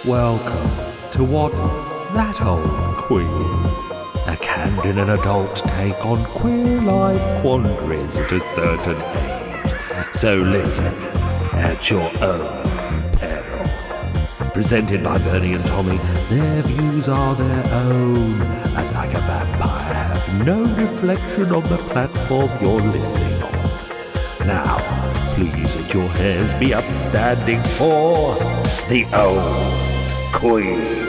Welcome to What That Old Queen, a candid and adult take on queer life quandaries at a certain age. So listen at your own peril. Presented by Bernie and Tommy, their views are their own, and like a vampire have no reflection on the platform you're listening on. Now, please let your hairs be upstanding for the Old Queens.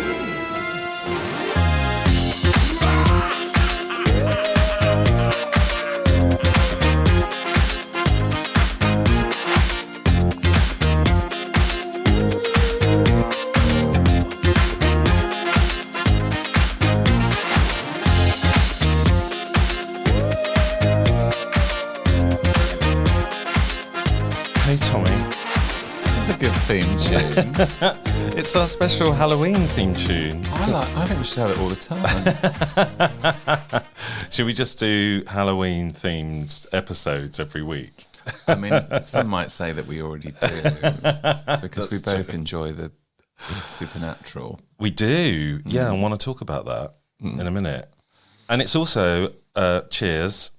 Hey Tommy, this is a good theme tune. It's our special Halloween theme tune. I think we should have it all the time. Should we just do Halloween themed episodes every week? I mean, some might say that we already do, because we both enjoy the supernatural. We do, yeah, I want to talk about that in a minute. And it's also, cheers,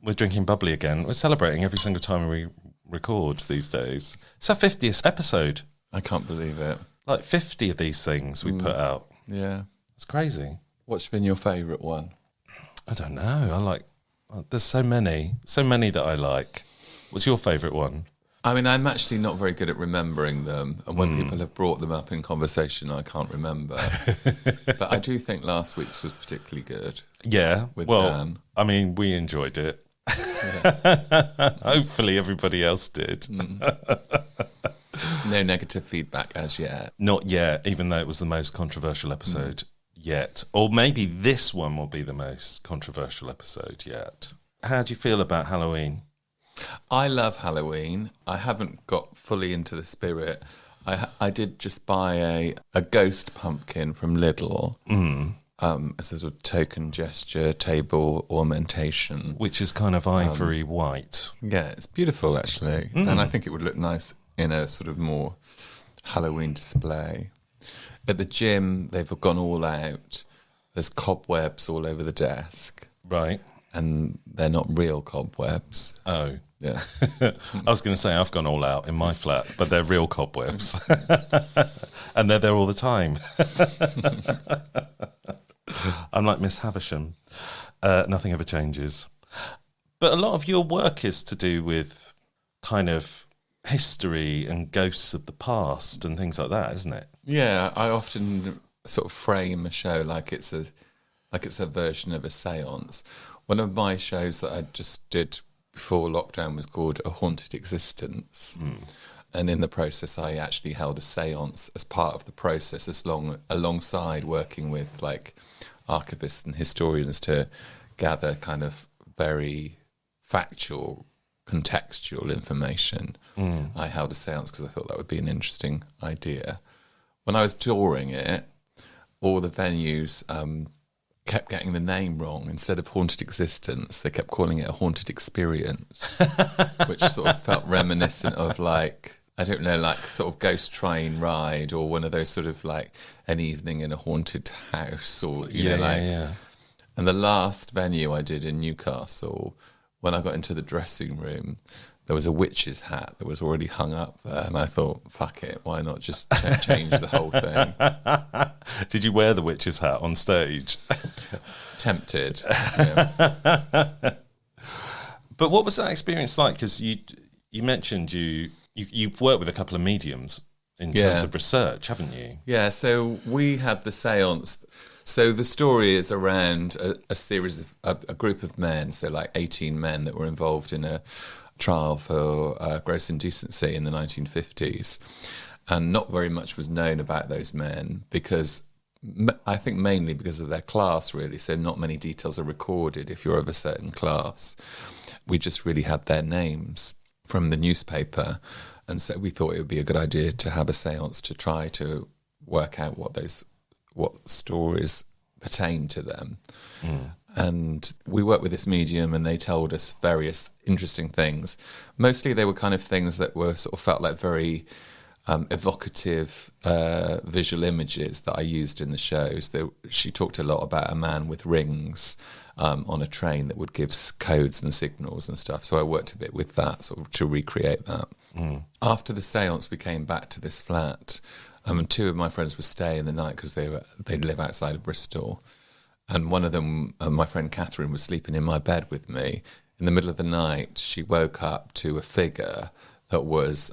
we're drinking bubbly again. We're celebrating every single time we record these days. It's our 50th episode. I can't believe it. Like 50 of these things we put out. Yeah. It's crazy. What's been your favourite one? I don't know. There's so many that I like. What's your favourite one? I mean, I'm actually not very good at remembering them. And when people have brought them up in conversation, I can't remember. But I do think last week's was particularly good. Yeah. With well, Dan. I mean, we enjoyed it. Hopefully everybody else did. No negative feedback as yet. Not yet, even though it was the most controversial episode yet. Or maybe this one will be the most controversial episode yet. How do you feel about Halloween? I love Halloween. I haven't got fully into the spirit. I did just buy a ghost pumpkin from Lidl. As a sort of token gesture, table ornamentation. Which is kind of ivory white. Yeah, it's beautiful actually. And I think it would look nice in a sort of more Halloween display. At the gym, they've gone all out. There's cobwebs all over the desk. Right. And they're not real cobwebs. Oh. Yeah. I was going to say I've gone all out in my flat, but they're real cobwebs. And they're there all the time. I'm like Miss Havisham. Nothing ever changes. But a lot of your work is to do with kind of history and ghosts of the past and things like that, isn't it? Yeah, I often sort of frame a show like it's a version of a séance. One of my shows that I just did before lockdown was called A Haunted Existence. And in the process, I actually held a séance as part of the process, alongside working with like archivists and historians to gather kind of very factual, contextual information. I held a séance because I thought that would be an interesting idea. When I was touring it, all the venues kept getting the name wrong. Instead of Haunted Existence, they kept calling it A Haunted Experience, which sort of felt reminiscent of like, I don't know, like sort of ghost train ride or one of those sort of like an evening in a haunted house or, you know, like. Yeah. And the last venue I did in Newcastle, when I got into the dressing room, there was a witch's hat that was already hung up there. And I thought, fuck it, why not just change the whole thing? Did you wear the witch's hat on stage? Tempted. Yeah. But what was that experience like? Because you mentioned you've worked with a couple of mediums in terms of research, haven't you? Yeah, so we had the séance. So the story is around a series of a group of men, so like 18 men that were involved in a trial for gross indecency in the 1950s. And not very much was known about those men because I think mainly because of their class, really. So not many details are recorded if you're of a certain class. We just really had their names from the newspaper. And so we thought it would be a good idea to have a séance to try to work out what stories pertain to them. And we worked with this medium and they told us various interesting things. Mostly they were kind of things that were sort of felt like very evocative visual images that I used in the shows. She talked a lot about a man with rings on a train that would give codes and signals and stuff. So I worked a bit with that, sort of to recreate that. After the seance, we came back to this flat, and two of my friends would stay in the night because they live outside of Bristol. And one of them, my friend Catherine, was sleeping in my bed with me. In the middle of the night, she woke up to a figure that was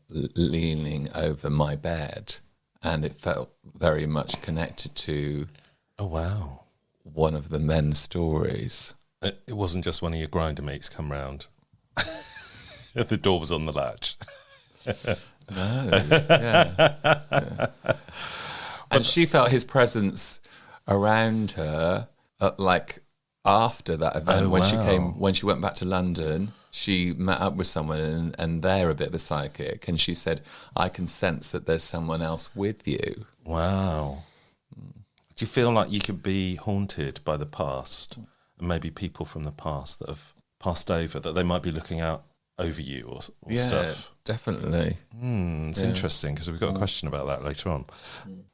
leaning over my bed, and it felt very much connected to one of the men's stories. It wasn't just one of your grinder mates come round. The door was on the latch. No, yeah. And she felt his presence around her, after that event. When she went back to London, she met up with someone, and they're a bit of a psychic, and she said, I can sense that there's someone else with you. Wow. Do you feel like you could be haunted by the past, and maybe people from the past that have passed over, that they might be looking out over you or stuff? Definitely. It's interesting, because we've got a question about that later on.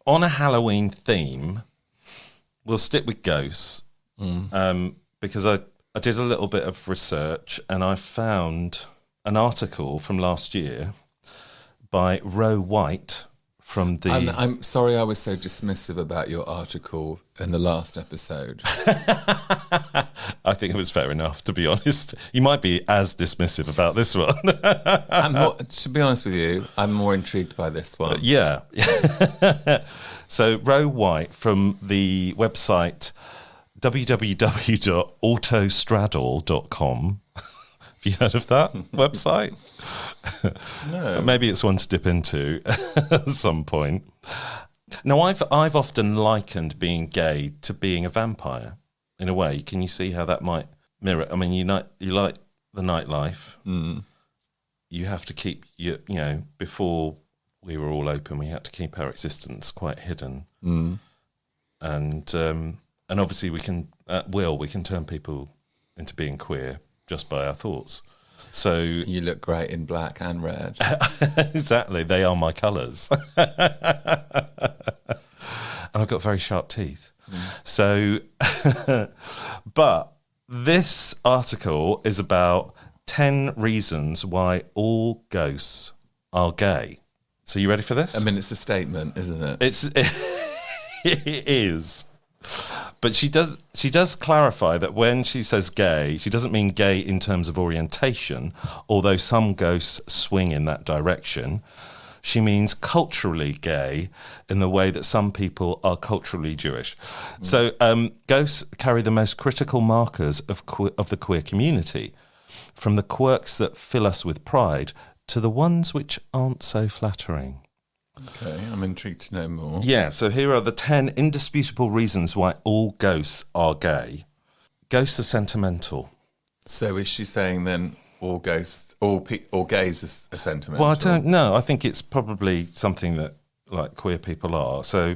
On a Halloween theme, we'll stick with ghosts, because I did a little bit of research, and I found an article from last year by Ro White from the... I'm sorry I was so dismissive about your article in the last episode. I think it was fair enough, to be honest. You might be as dismissive about this one. To be honest with you, I'm more intrigued by this one. Yeah. So Ro White from the website www.autostraddle.com. Have you heard of that website? No. Maybe it's one to dip into at some point. Now, I've often likened being gay to being a vampire, in a way. Can you see how that might mirror? I mean, you like the nightlife. You have to keep before we were all open, we had to keep our existence quite hidden. And obviously we can, at will, we can turn people into being queer just by our thoughts. So you look great in black and red. Exactly, they are my colours. And I've got very sharp teeth. So, but this article is about 10 reasons why all ghosts are gay. So you ready for this? I mean, it's a statement, isn't it? It is. But she does clarify that when she says gay, she doesn't mean gay in terms of orientation, although some ghosts swing in that direction. She means culturally gay in the way that some people are culturally Jewish. So ghosts carry the most critical markers of the queer community, from the quirks that fill us with pride to the ones which aren't so flattering. Okay, I'm intrigued to know more. Yeah, so here are the 10 indisputable reasons why all ghosts are gay. Ghosts are sentimental. So is she saying then all gays are sentimental? Well, I don't know. I think it's probably something that queer people are. So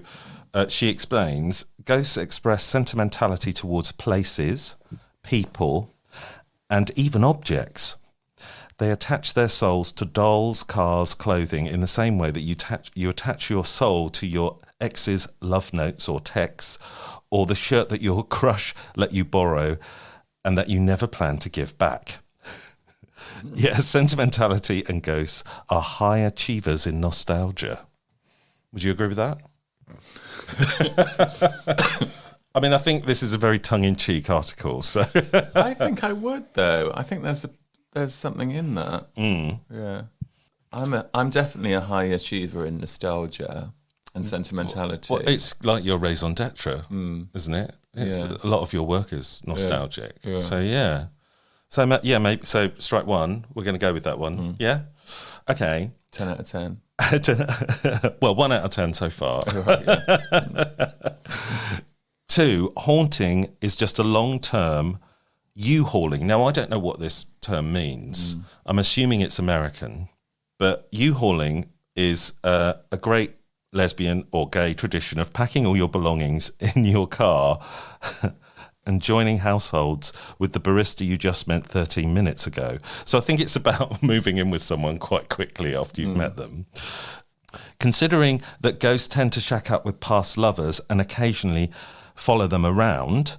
she explains, ghosts express sentimentality towards places, people, and even objects. They attach their souls to dolls, cars, clothing in the same way that you attach your soul to your ex's love notes or texts, or the shirt that your crush let you borrow and that you never plan to give back. Yes, sentimentality and ghosts are high achievers in nostalgia. Would you agree with that? I mean, I think this is a very tongue-in-cheek article. So I think I would, though. I think there's something in that. Yeah, I'm definitely a high achiever in nostalgia and sentimentality. Well, it's like your raison d'etre, isn't it? It's a lot of your work is nostalgic. Yeah. So yeah. So maybe. So strike one. We're going to go with that one. Yeah. Okay. 10 out of 10. Well, 1 out of 10 so far. Right, yeah. 2, haunting is just a long-term U-hauling. Now, I don't know what this term means. I'm assuming it's American, but U-hauling is a great lesbian or gay tradition of packing all your belongings in your car and joining households with the barista you just met 13 minutes ago. So I think it's about moving in with someone quite quickly after you've met them. Considering that ghosts tend to shack up with past lovers and occasionally follow them around,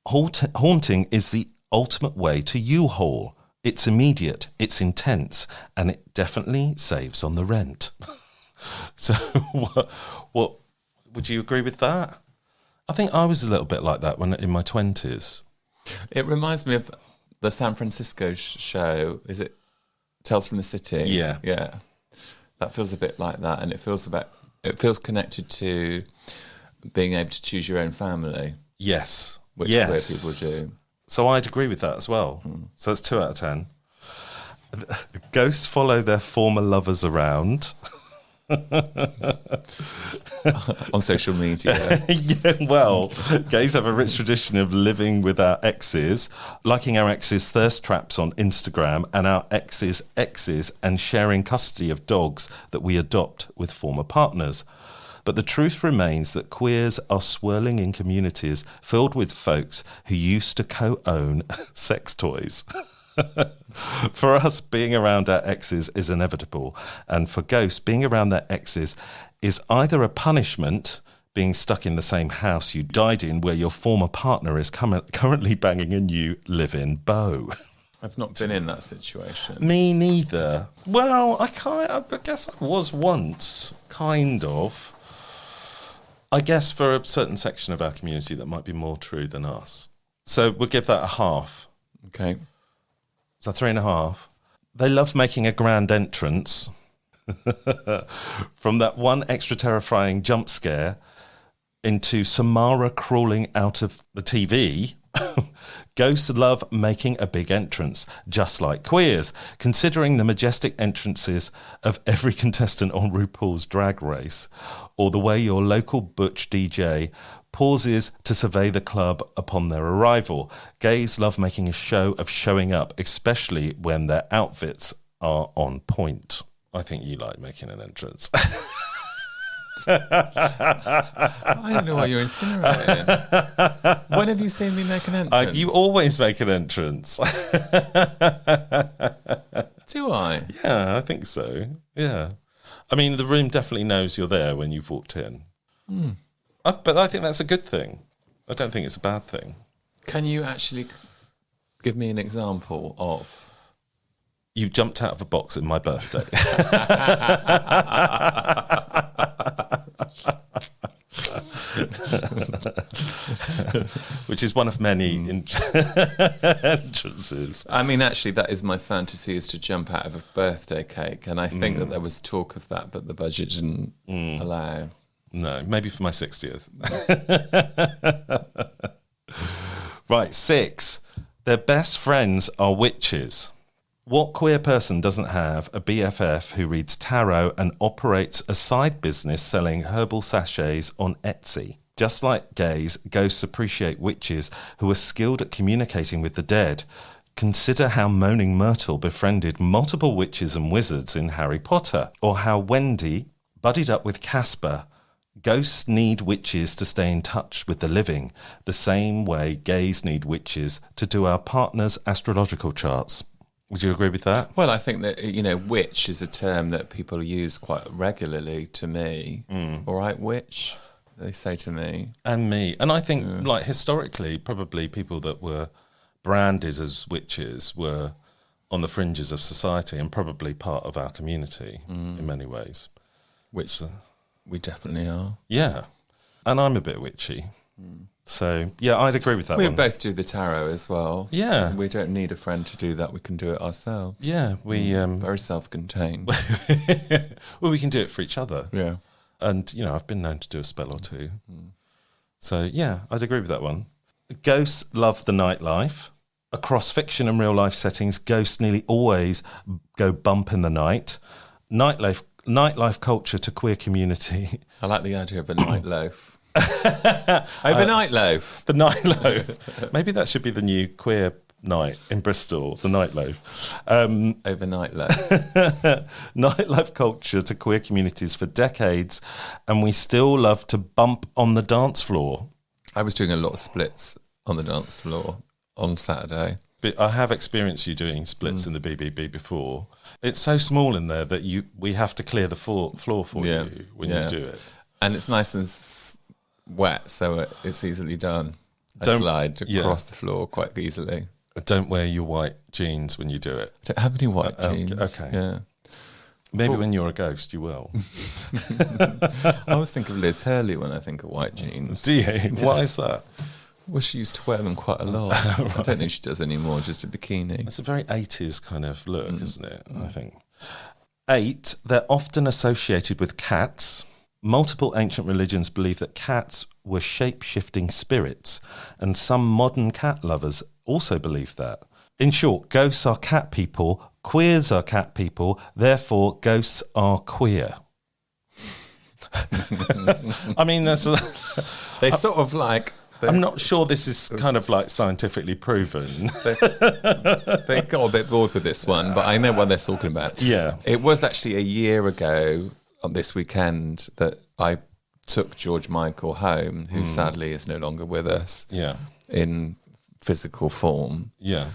haunting is the ultimate way to U-Haul. It's immediate, it's intense, and it definitely saves on the rent. So what would you agree with that? I think I was a little bit like that when in my 20s. It reminds me of the San Francisco show. Is it Tales from the City? Yeah. Yeah. That feels a bit like that, and it feels connected to being able to choose your own family. Yes. Which queer people do. So I'd agree with that as well. So that's 2 out of 10. Ghosts follow their former lovers around. On social media. Yeah, well, gays have a rich tradition of living with our exes, liking our exes' thirst traps on Instagram and our exes' exes, and sharing custody of dogs that we adopt with former partners. But the truth remains that queers are swirling in communities filled with folks who used to co-own sex toys. For us, being around our exes is inevitable, and for ghosts, being around their exes is either a punishment, being stuck in the same house you died in where your former partner is currently banging a new live-in beau. I've not been in that situation. Me neither. Well, I guess I was once, kind of. I guess for a certain section of our community that might be more true than us. So we'll give that a half. Okay. So 3.5. They love making a grand entrance. From that one extra terrifying jump scare into Samara crawling out of the TV. Ghosts love making a big entrance, just like queers, considering the majestic entrances of every contestant on RuPaul's Drag Race, or the way your local butch DJ pauses to survey the club upon their arrival. Gays love making a show of showing up, especially when their outfits are on point. I think you like making an entrance. I don't know what you're insinuating. When have you seen me make an entrance? You always make an entrance. Do I? Yeah, I think so. Yeah. I mean, the room definitely knows you're there when you've walked in. But I think that's a good thing. I don't think it's a bad thing. Can you actually give me an example of? You jumped out of a box at my birthday. Which is one of many entrances. I mean, actually, that is my fantasy, is to jump out of a birthday cake. And I think that there was talk of that, but the budget didn't allow. No, maybe for my 60th. Right, 6. Their best friends are witches. What queer person doesn't have a BFF who reads tarot and operates a side business selling herbal sachets on Etsy? Just like gays, ghosts appreciate witches who are skilled at communicating with the dead. Consider how Moaning Myrtle befriended multiple witches and wizards in Harry Potter, or how Wendy buddied up with Casper. Ghosts need witches to stay in touch with the living, the same way gays need witches to do our partners' astrological charts. Would you agree with that? Well, I think that, witch is a term that people use quite regularly to me. All right, witch, they say to me. And me. And I think, like, historically, probably people that were branded as witches were on the fringes of society and probably part of our community in many ways. Which we definitely are. Yeah. And I'm a bit witchy. So, yeah, I'd agree with that We one. both do the tarot as well. Yeah. We don't need a friend to do that. We can do it ourselves. Yeah, we... Very self-contained. well, we can do it for each other. Yeah. And, I've been known to do a spell or two. So, yeah, I'd agree with that one. Ghosts love the nightlife. Across fiction and real-life settings, ghosts nearly always go bump in the night. Nightlife culture to queer community. I like the idea of a night loaf. Overnight loaf. The night loaf. Maybe that should be the new queer night in Bristol, the night loaf. Overnight loaf. Nightlife culture to queer communities for decades, and we still love to bump on the dance floor. I was doing a lot of splits on the dance floor on Saturday. But I have experienced you doing splits in the BBB before. It's so small in there that we have to clear the floor for you when you do it. And it's nice and wet, so it's easily done. I slide across the floor quite easily. Don't wear your white jeans when you do it. I don't have any white jeans. Okay. Yeah. Maybe when you're a ghost, you will. I always think of Liz Hurley when I think of white jeans. Do you? Why is that? Well, she used to wear them quite a lot. Right. I don't think she does anymore, just a bikini. It's a very 80s kind of look, isn't it? I think. 8, they're often associated with cats. Multiple ancient religions believe that cats were shape-shifting spirits, and some modern cat lovers also believe that. In short, ghosts are cat people, queers are cat people, therefore ghosts are queer. I mean, they sort of like... I'm not sure this is kind of like scientifically proven. They got a bit bored with this one, but I know what they're talking about. Yeah. It was actually a year ago on this weekend that I took George Michael home, who sadly is no longer with us. Yeah. In physical form. Yeah.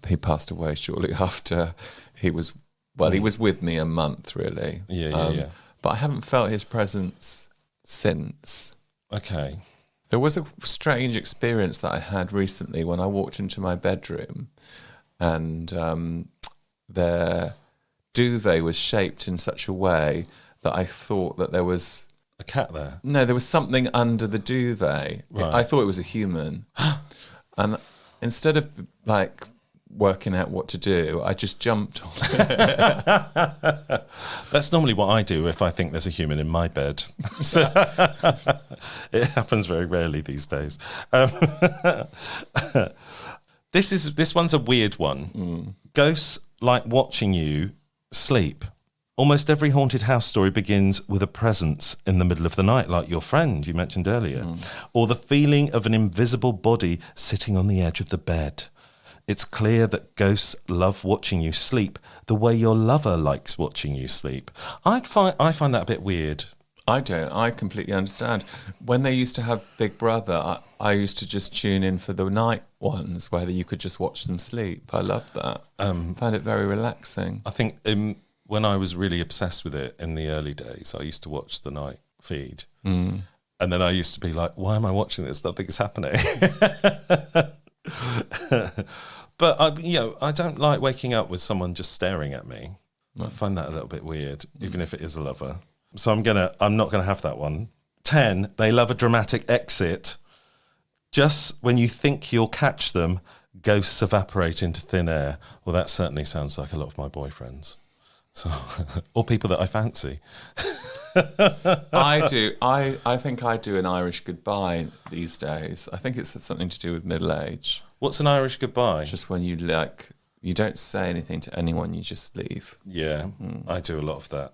He passed away shortly after. He was with me a month, really. Yeah. But I haven't felt his presence since. Okay. There was a strange experience that I had recently when I walked into my bedroom and their duvet was shaped in such a way that I thought that there was... A cat there? No, there was something under the duvet. Right. I thought it was a human. And instead of, like, working out what to do, I just jumped on it. That's normally what I do if I think there's a human in my bed. So it happens very rarely these days. This one's a weird one. Ghosts like watching you sleep. Almost every haunted house story begins with a presence in the middle of the night, like your friend you mentioned earlier, or the feeling of an invisible body sitting on the edge of the bed. It's clear that ghosts love watching you sleep the way your lover likes watching you sleep. I find that a bit weird. I don't. I completely understand. When they used to have Big Brother, I used to just tune in for the night ones where you could just watch them sleep. I loved that. Found it very relaxing. I think when I was really obsessed with it in the early days, I used to watch the night feed. And then I used to be like, why am I watching this? Nothing's happening. But I don't like waking up with someone just staring at me. I find that a little bit weird, even if it is a lover. So I'm not gonna have that one. 10, they love a dramatic exit. Just when you think you'll catch them, ghosts evaporate into thin air. Well, that certainly sounds like a lot of my boyfriends. So, or people that I fancy. I do. I think I do an Irish goodbye these days. I think it's something to do with middle age. What's an Irish goodbye? It's just when you don't say anything to anyone, you just leave. Yeah, I do a lot of that.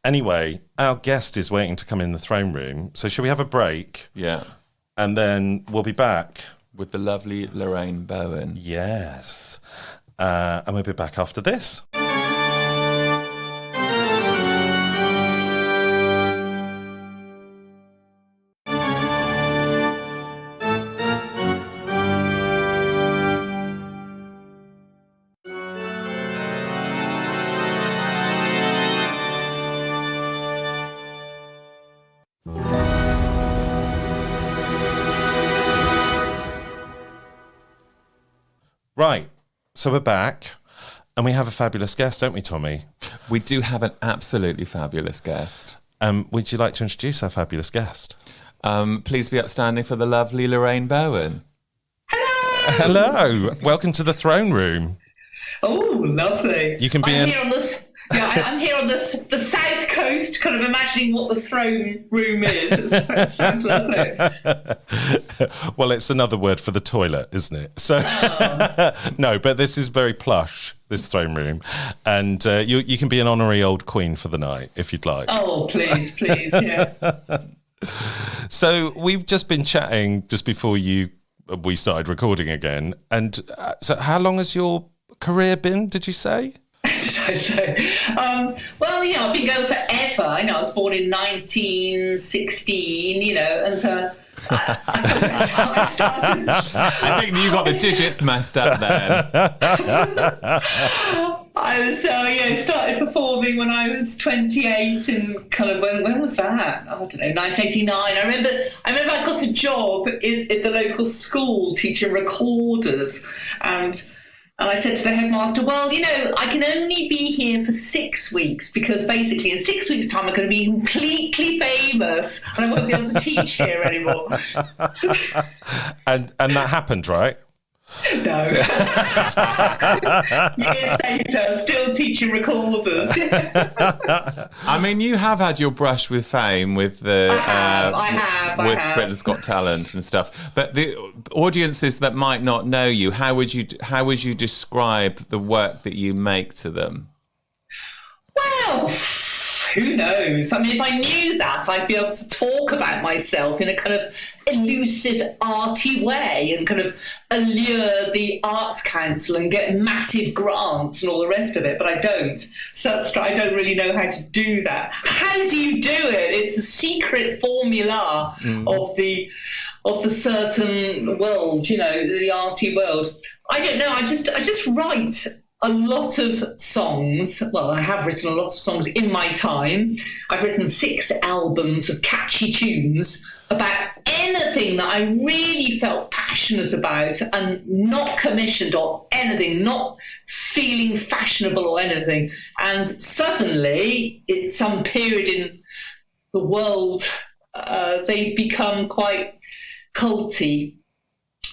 Anyway, our guest is waiting to come in the throne room. So shall we have a break? Yeah. And then we'll be back. With the lovely Lorraine Bowen. Yes. And we'll be back after this. Right, so we're back, and we have a fabulous guest, don't we, Tommy? We do have an absolutely fabulous guest. Would you like to introduce our fabulous guest? Please be upstanding for the lovely Lorraine Bowen. Hello, welcome to the throne room. Oh, lovely. You can be I'm here on the south coast, kind of imagining what the throne room is. It sounds lovely. Well, it's another word for the toilet, isn't it? So, no, but this is very plush, this throne room. And you can be an honorary old queen for the night, if you'd like. Oh, please, yeah. So we've just been chatting just before we started recording again. And so how long has your career been, did you say? Did I say? Well, I've been going forever. I was born in 1916, and so I think you got the digits messed up there. I started performing when I was 28, and kind of when was that? I don't know, 1989. I remember I got a job at the local school teaching recorders, and I said to the headmaster, well, I can only be here for 6 weeks, because basically in 6 weeks' time I'm going to be completely famous and I won't be able to teach here anymore. And that happened, right? No. Years later, still teaching recorders. I mean, you have had your brush with fame with the I have. Britain's Got Talent and stuff. But the audiences that might not know you, how would you describe the work that you make to them? Well, who knows? I mean, if I knew that, I'd be able to talk about myself in a kind of elusive, arty way and kind of allure the Arts Council and get massive grants and all the rest of it, but I don't. So I don't really know how to do that. How do you do it? It's a secret formula of the certain world, the arty world. I don't know. I just write a lot of songs. Well, I have written a lot of songs in my time. I've written 6 albums of catchy tunes about anything that I really felt passionate about and not commissioned or anything, not feeling fashionable or anything. And suddenly, at some period in the world, they've become quite culty.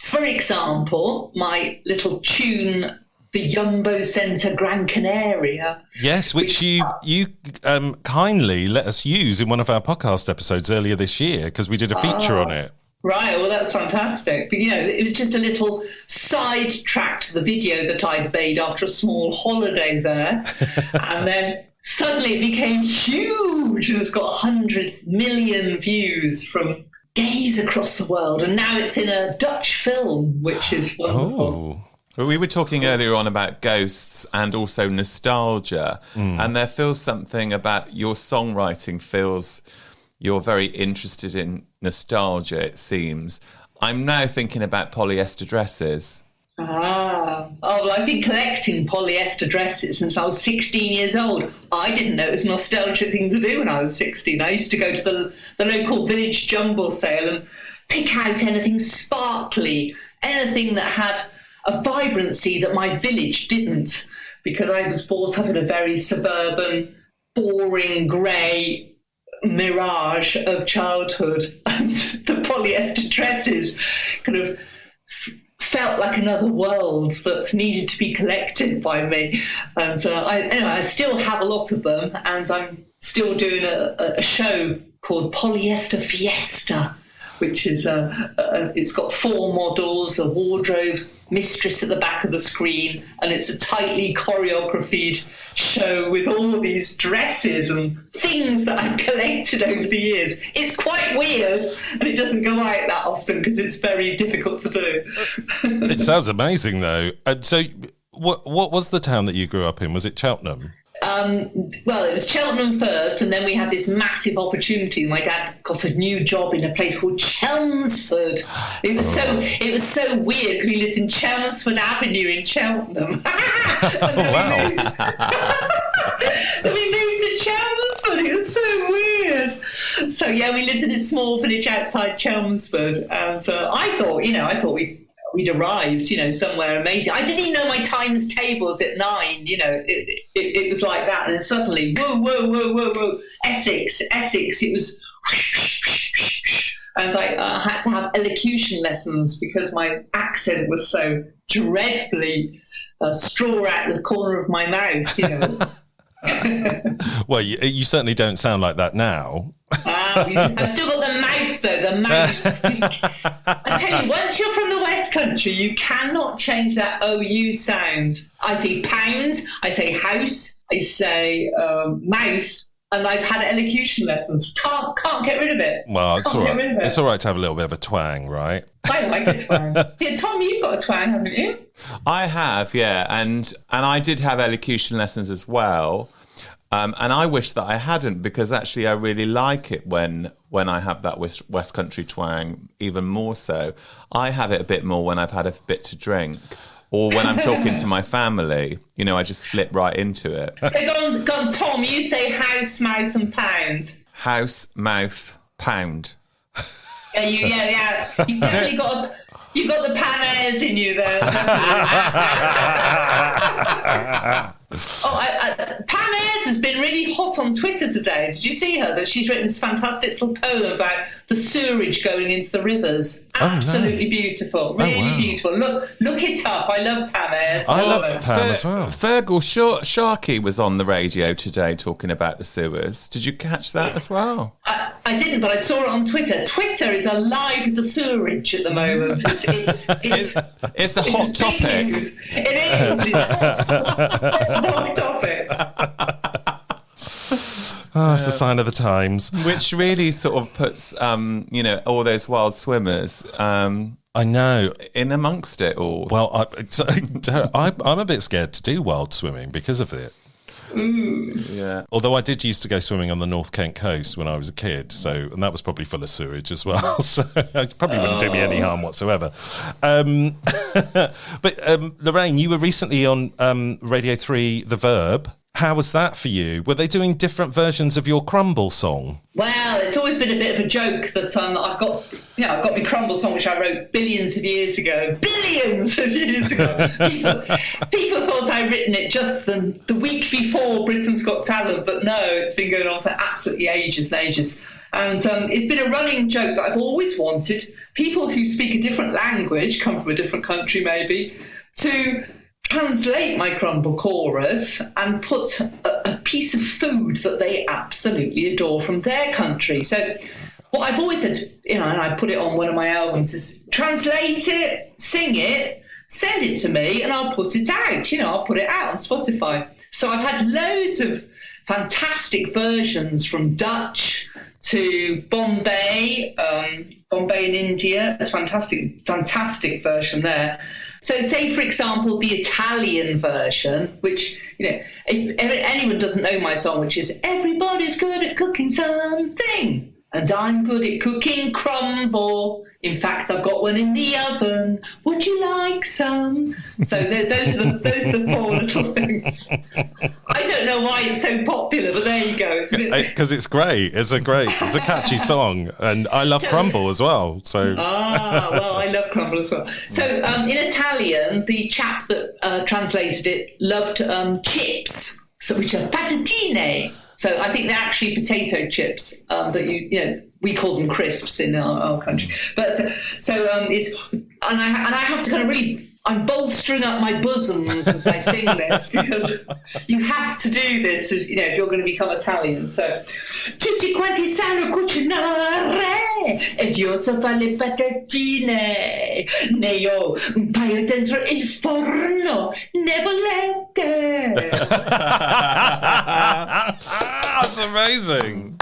For example, my little tune, the Jumbo Centre Gran Canaria. Yes, which you kindly let us use in one of our podcast episodes earlier this year, because we did a feature on it. Right, well, that's fantastic. But, it was just a little sidetrack to the video that I'd made after a small holiday there. And then suddenly it became huge. It's got 100 million views from gays across the world. And now it's in a Dutch film, which is wonderful. Oh. Well, we were talking earlier on about ghosts and also nostalgia, and there feels something about your songwriting feels you're very interested in nostalgia, it seems. I'm now thinking about polyester dresses. Well, I've been collecting polyester dresses since I was 16 years old. I didn't know it was a nostalgic thing to do when I was 16. I used to go to the local village jumble sale and pick out anything sparkly, anything that had a vibrancy that my village didn't, because I was brought up in a very suburban, boring, grey mirage of childhood. And the polyester dresses kind of felt like another world that needed to be collected by me. And I still have a lot of them, and I'm still doing a show called Polyester Fiesta, which is it's got 4 models, a wardrobe mistress at the back of the screen, and it's a tightly choreographed show with all these dresses and things that I've collected over the years. It's quite weird, and it doesn't go out that often because it's very difficult to do. It sounds amazing, though. So what was the town that you grew up in? Was it Cheltenham? Well, it was Cheltenham first, and then we had this massive opportunity. My dad got a new job in a place called Chelmsford. It was so weird because we lived in Chelmsford Avenue in Cheltenham. And then we moved to Chelmsford. It was so weird. So yeah, we lived in this small village outside Chelmsford, and I thought we'd arrived, somewhere amazing. I didn't even know my times tables at 9, it was like that. And then suddenly, whoa, Essex, it was, and I had to have elocution lessons because my accent was so dreadfully straw out the corner of my mouth, Well, you certainly don't sound like that now. I've still got the mouth, though. The mouth. I tell you, once you're from the West Country, you cannot change that OU sound. I say pound, I say house, I say mouth, and I've had elocution lessons. Can't get rid of it. Well, it's all right. It's all right to have a little bit of a twang, right? I like a twang. Yeah, Tom, you've got a twang, haven't you? I have, yeah, and I did have elocution lessons as well. And I wish that I hadn't, because actually I really like it when I have that West Country twang, even more so. I have it a bit more when I've had a bit to drink, or when I'm talking to my family. You know, I just slip right into it. So go on, Tom, you say house, mouth and pound. House, mouth, pound. Yeah. You've definitely you've got the Pan-Airs in you there. Pam-Airs has been really hot on Twitter today. Did you see her? That she's written this fantastic little poem about the sewerage going into the rivers. Absolutely beautiful. Really beautiful. Look it up. I love Pam-Airs. I love Pam as well. Fergal Sharkey was on the radio today talking about the sewers. Did you catch that as well? I didn't, but I saw it on Twitter. Twitter is alive with the sewerage at the moment. It's a hot topic. It is. It's hot topic. It's a sign of the times. Which really sort of puts, all those wild swimmers I know. in amongst it all. Well, I'm a bit scared to do wild swimming because of it. Yeah. Although I did used to go swimming on the North Kent coast when I was a kid, and that was probably full of sewage as well. So it probably wouldn't do me any harm whatsoever. But Lorraine, you were recently on Radio 3, The Verb. How was that for you? Were they doing different versions of your Crumble song? Well, it's always been a bit of a joke that I've got my Crumble song, which I wrote billions of years ago. Billions of years ago. People thought I'd written it just the week before Britain's Got Talent, but no, it's been going on for absolutely ages and ages. And it's been a running joke that I've always wanted people who speak a different language, come from a different country maybe, to translate my Crumble chorus and put a piece of food that they absolutely adore from their country. So what I've always said, and I put it on one of my albums, is translate it, sing it, send it to me, and I'll put it out. I'll put it out on Spotify. So I've had loads of fantastic versions from Dutch to Bombay in India. It's fantastic version there. So say, for example, the Italian version, which, if anyone doesn't know my song, which is everybody's good at cooking something, and I'm good at cooking crumble. In fact, I've got one in the oven. Would you like some? So those are the four little things. I don't know why it's so popular, but there you go. Because it's great. It's a catchy song, and I love crumble as well. So I love crumble as well. So in Italian, the chap that translated it loved chips, which are patatine. So I think they're actually potato chips that we call them crisps in our country. But I have to kind of really, I'm bolstering up my bosoms as I sing this, because you have to do this, if you're going to become Italian. So, tutti quanti sanno cucinare ed io so fare le patatine. Ne ho un paio dentro il forno, never let go. That's amazing.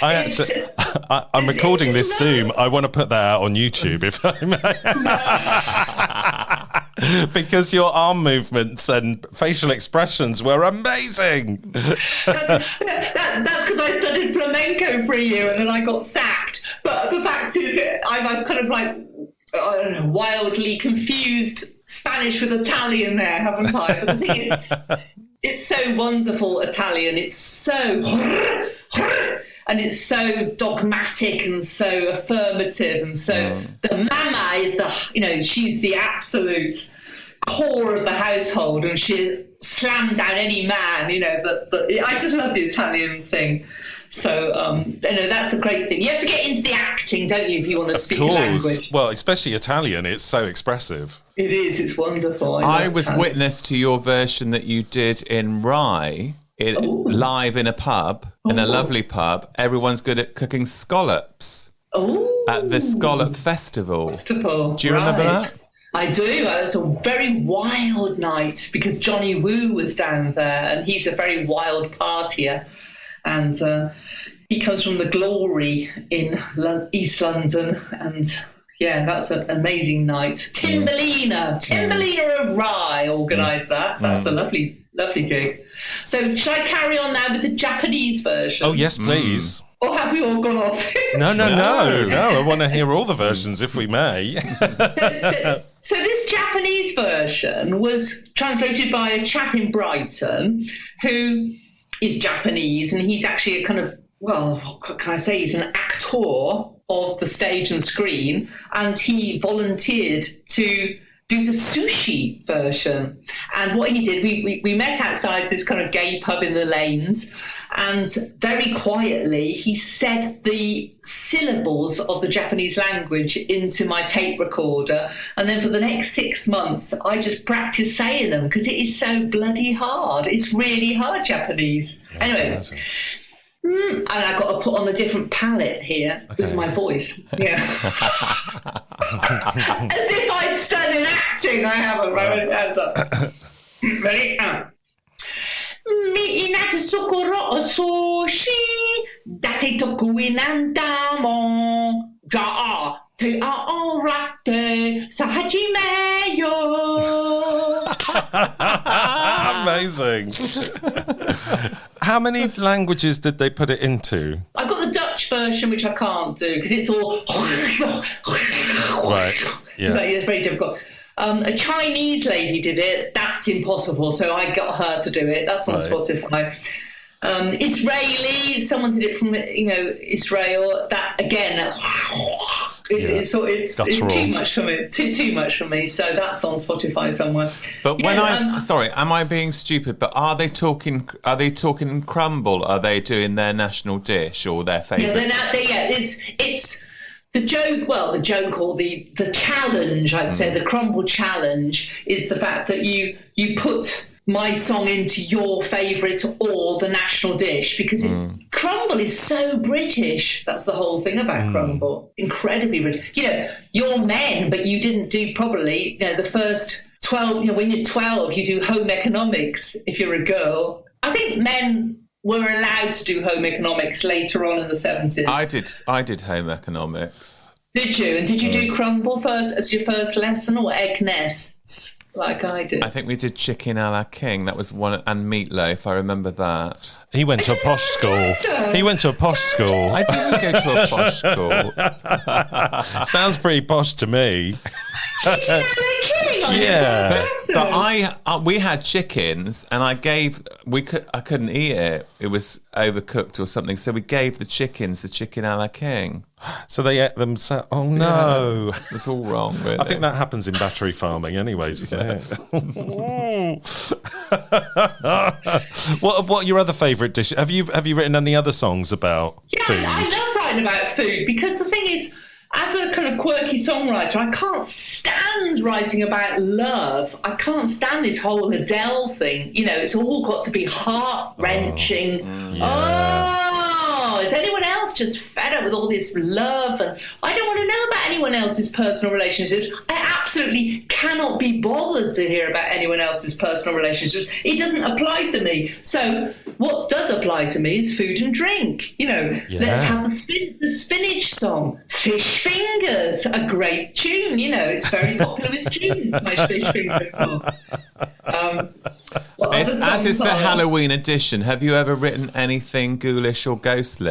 I'm recording this Zoom. I want to put that out on YouTube, if I may. Because your arm movements and facial expressions were amazing. That's because I studied flamenco for a year and then I got sacked. But the fact is, I've kind of wildly confused Spanish with Italian there, haven't I? But the thing is, it's so wonderful Italian. It's so and it's so dogmatic and so affirmative, and so the mama is she's the absolute core of the household, and she slammed down any man. I just love the Italian thing. So that's a great thing. You have to get into the acting, don't you, if you want to speak a language? Well, especially Italian, it's so expressive. It is. It's wonderful. I was witness to your version that you did in Rye, live in a pub, in a lovely pub. Everyone's good at cooking scallops at the Scallop Festival. Do you remember that? I do. It was a very wild night because Johnny Woo was down there, and he's a very wild partier. And he comes from the Glory in East London, and that's an amazing night. Timberlina of Rye organised that. So that was a lovely Lovely gig. So should I carry on now with the Japanese version? Oh, yes, please. Or have we all gone off? No. I want to hear all the versions, if we may. So this Japanese version was translated by a chap in Brighton who is Japanese, and he's actually a kind of, well, what can I say? He's an actor of the stage and screen, and he volunteered to do the sushi version. And what he did, we met outside this kind of gay pub in the lanes, and very quietly he said the syllables of the Japanese language into my tape recorder, and then for the next 6 months I just practiced saying them because it is so bloody hard. It's really hard, Japanese. Yeah, anyway, and I got to put on a different palette here with my voice. Yeah. As if I'd studied acting. I haven't. Ready? Mi inate sokoro sushi date toku inanda mo ja te aorate sahajime yo. Amazing. How many languages did they put it into? I got the Dutch version, which I can't do because it's all right. Yeah, it's very difficult. A Chinese lady did it. That's impossible. So I got her to do it. That's on Spotify. Israeli, someone did it from Israel. That again, it's too much for me. Too much for me. So that's on Spotify somewhere. But when sorry, am I being stupid? But are they talking crumble? Are they doing their national dish or their favourite? It's the joke. Well, the joke or the challenge, I'd say, the crumble challenge is the fact that you put my song into your favourite or the national dish, because crumble is so British. That's the whole thing about crumble. Incredibly British. You're men, but you didn't do probably, the first 12, when you're 12, you do home economics if you're a girl. I think men were allowed to do home economics later on in the 70s. I did home economics. Did you? And did you do crumble first as your first lesson, or egg nests? Like I did. I think we did chicken a la king. That was one, and meatloaf. I remember that. He went to a posh school. He went to a posh school. I didn't go to a posh school. Sounds pretty posh to me. Chicken a la king. Yeah. But we had chickens, and I couldn't eat it. It was overcooked or something. So we gave the chickens the chicken a la king. So they ate them. Oh no, yeah, it was all wrong. Really. I think that happens in battery farming, anyways, isn't it? What are your other favourite dishes? Have you written any other songs about food? I love writing about food, because the thing is, as a kind of quirky songwriter, I can't stand writing about love. I can't stand this whole Adele thing. It's all got to be heart-wrenching. Is anyone else just fed up with all this love? And I don't want to know about anyone else's personal relationships. I absolutely cannot be bothered to hear about anyone else's personal relationships. It doesn't apply to me. So what does apply to me is food and drink. Let's have the spinach song. Fish Fingers, a great tune. It's very popular with students, my Fish Fingers song. As is the Halloween edition, have you ever written anything ghoulish or ghostly?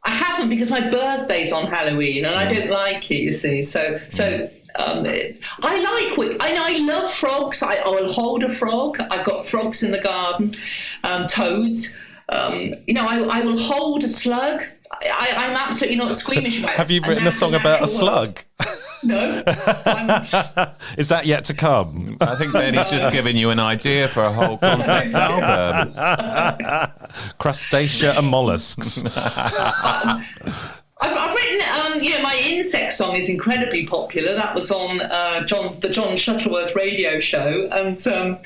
I haven't, because my birthday's on Halloween and I don't like it, you see. So I love frogs. I will hold a frog. I've got frogs in the garden, toads. I will hold a slug. I'm absolutely not squeamish about it. Have you written a song about a slug? No. Is that yet to come? I think Benny's just giving you an idea for a whole concept album. Crustacea and mollusks. I've written, my insect song is incredibly popular. That was on the John Shuttleworth radio show, and from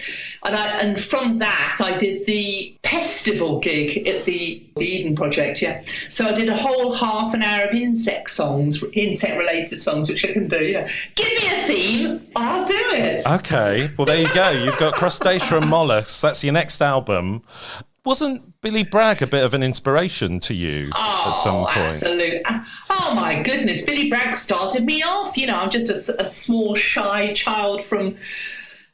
that I did the Pestival gig at the Eden Project. Yeah, so I did a whole half an hour of insect-related songs, which I can do. Give me a theme, I'll do it. Okay, well there you go. You've got Crustacea and mollusks. That's your next album. Wasn't Billy Bragg a bit of an inspiration to you at some point? Absolutely. Oh, my goodness. Billy Bragg started me off. I'm just a small, shy child from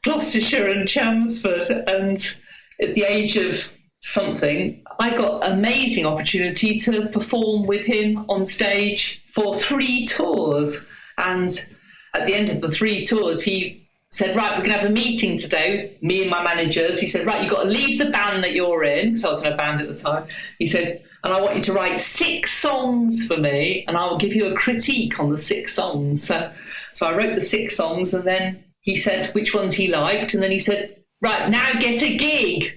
Gloucestershire and Chelmsford. And, at the age of something, I got amazing opportunity to perform with him on stage for 3 tours. And at the end of the 3 tours, he said, right, we're going to have a meeting today, me and my managers. He said, right, you've got to leave the band that you're in, because I was in a band at the time. He said, and I want you to write 6 songs for me, and I will give you a critique on the 6 songs. So I wrote the 6 songs, and then he said which ones he liked, and then he said, right, now get a gig.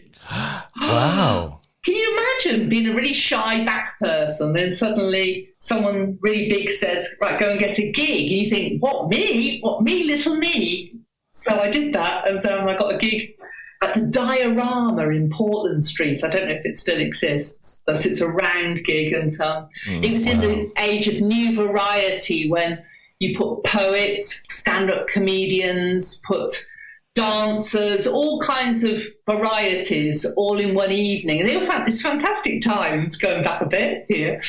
Wow. Can you imagine being a really shy back person, then suddenly someone really big says, right, go and get a gig, and you think, what, me? What, me, little me? So I did that, and I got a gig at the Diorama in Portland Street. I don't know if it still exists, but it's a round gig, and it was in the age of new variety, when you put poets, stand-up comedians, put dancers, all kinds of varieties, all in one evening. And they were it's fantastic times, going back a bit here.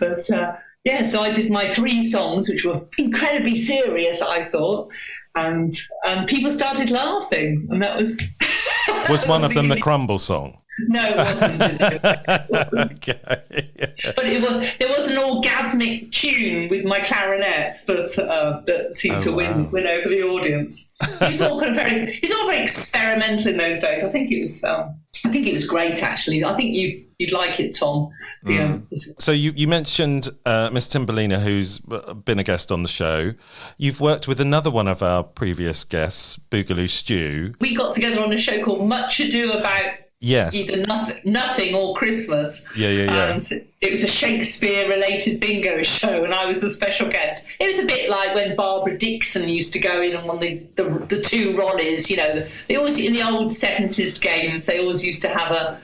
But so I did my 3 songs, which were incredibly serious, I thought, and people started laughing, and that was... Was one of them the Crumble song? No, it wasn't. Okay. But there was an orgasmic tune with my clarinet that seemed to win over the audience. It was all very experimental in those days. I think it was great, actually. I think you'd like it, Tom. So you mentioned Miss Timberlina, who's been a guest on the show. You've worked with another one of our previous guests, Boogaloo Stew. We got together on a show called Much Ado About either nothing or Christmas. Yeah. And it was a Shakespeare-related bingo show, and I was the special guest. It was a bit like when Barbara Dixon used to go in and won the 2 Ronnies. You know, they always, in the old 70s games, they always used to have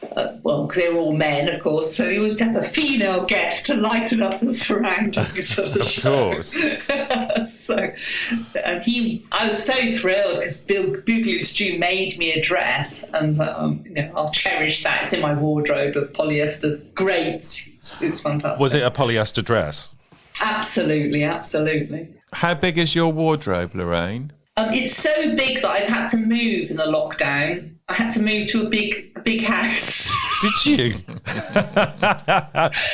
because they were all men, of course, so they always have a female guest to lighten up the surroundings of the show. Of course. So I was so thrilled, because Boogaloo Stew made me a dress, and I'll cherish that. It's in my wardrobe of polyester. Great. It's fantastic. Was it a polyester dress? Absolutely. How big is your wardrobe, Lorraine? It's so big that I've had to move in the lockdown. I had to move to a big house. Did you?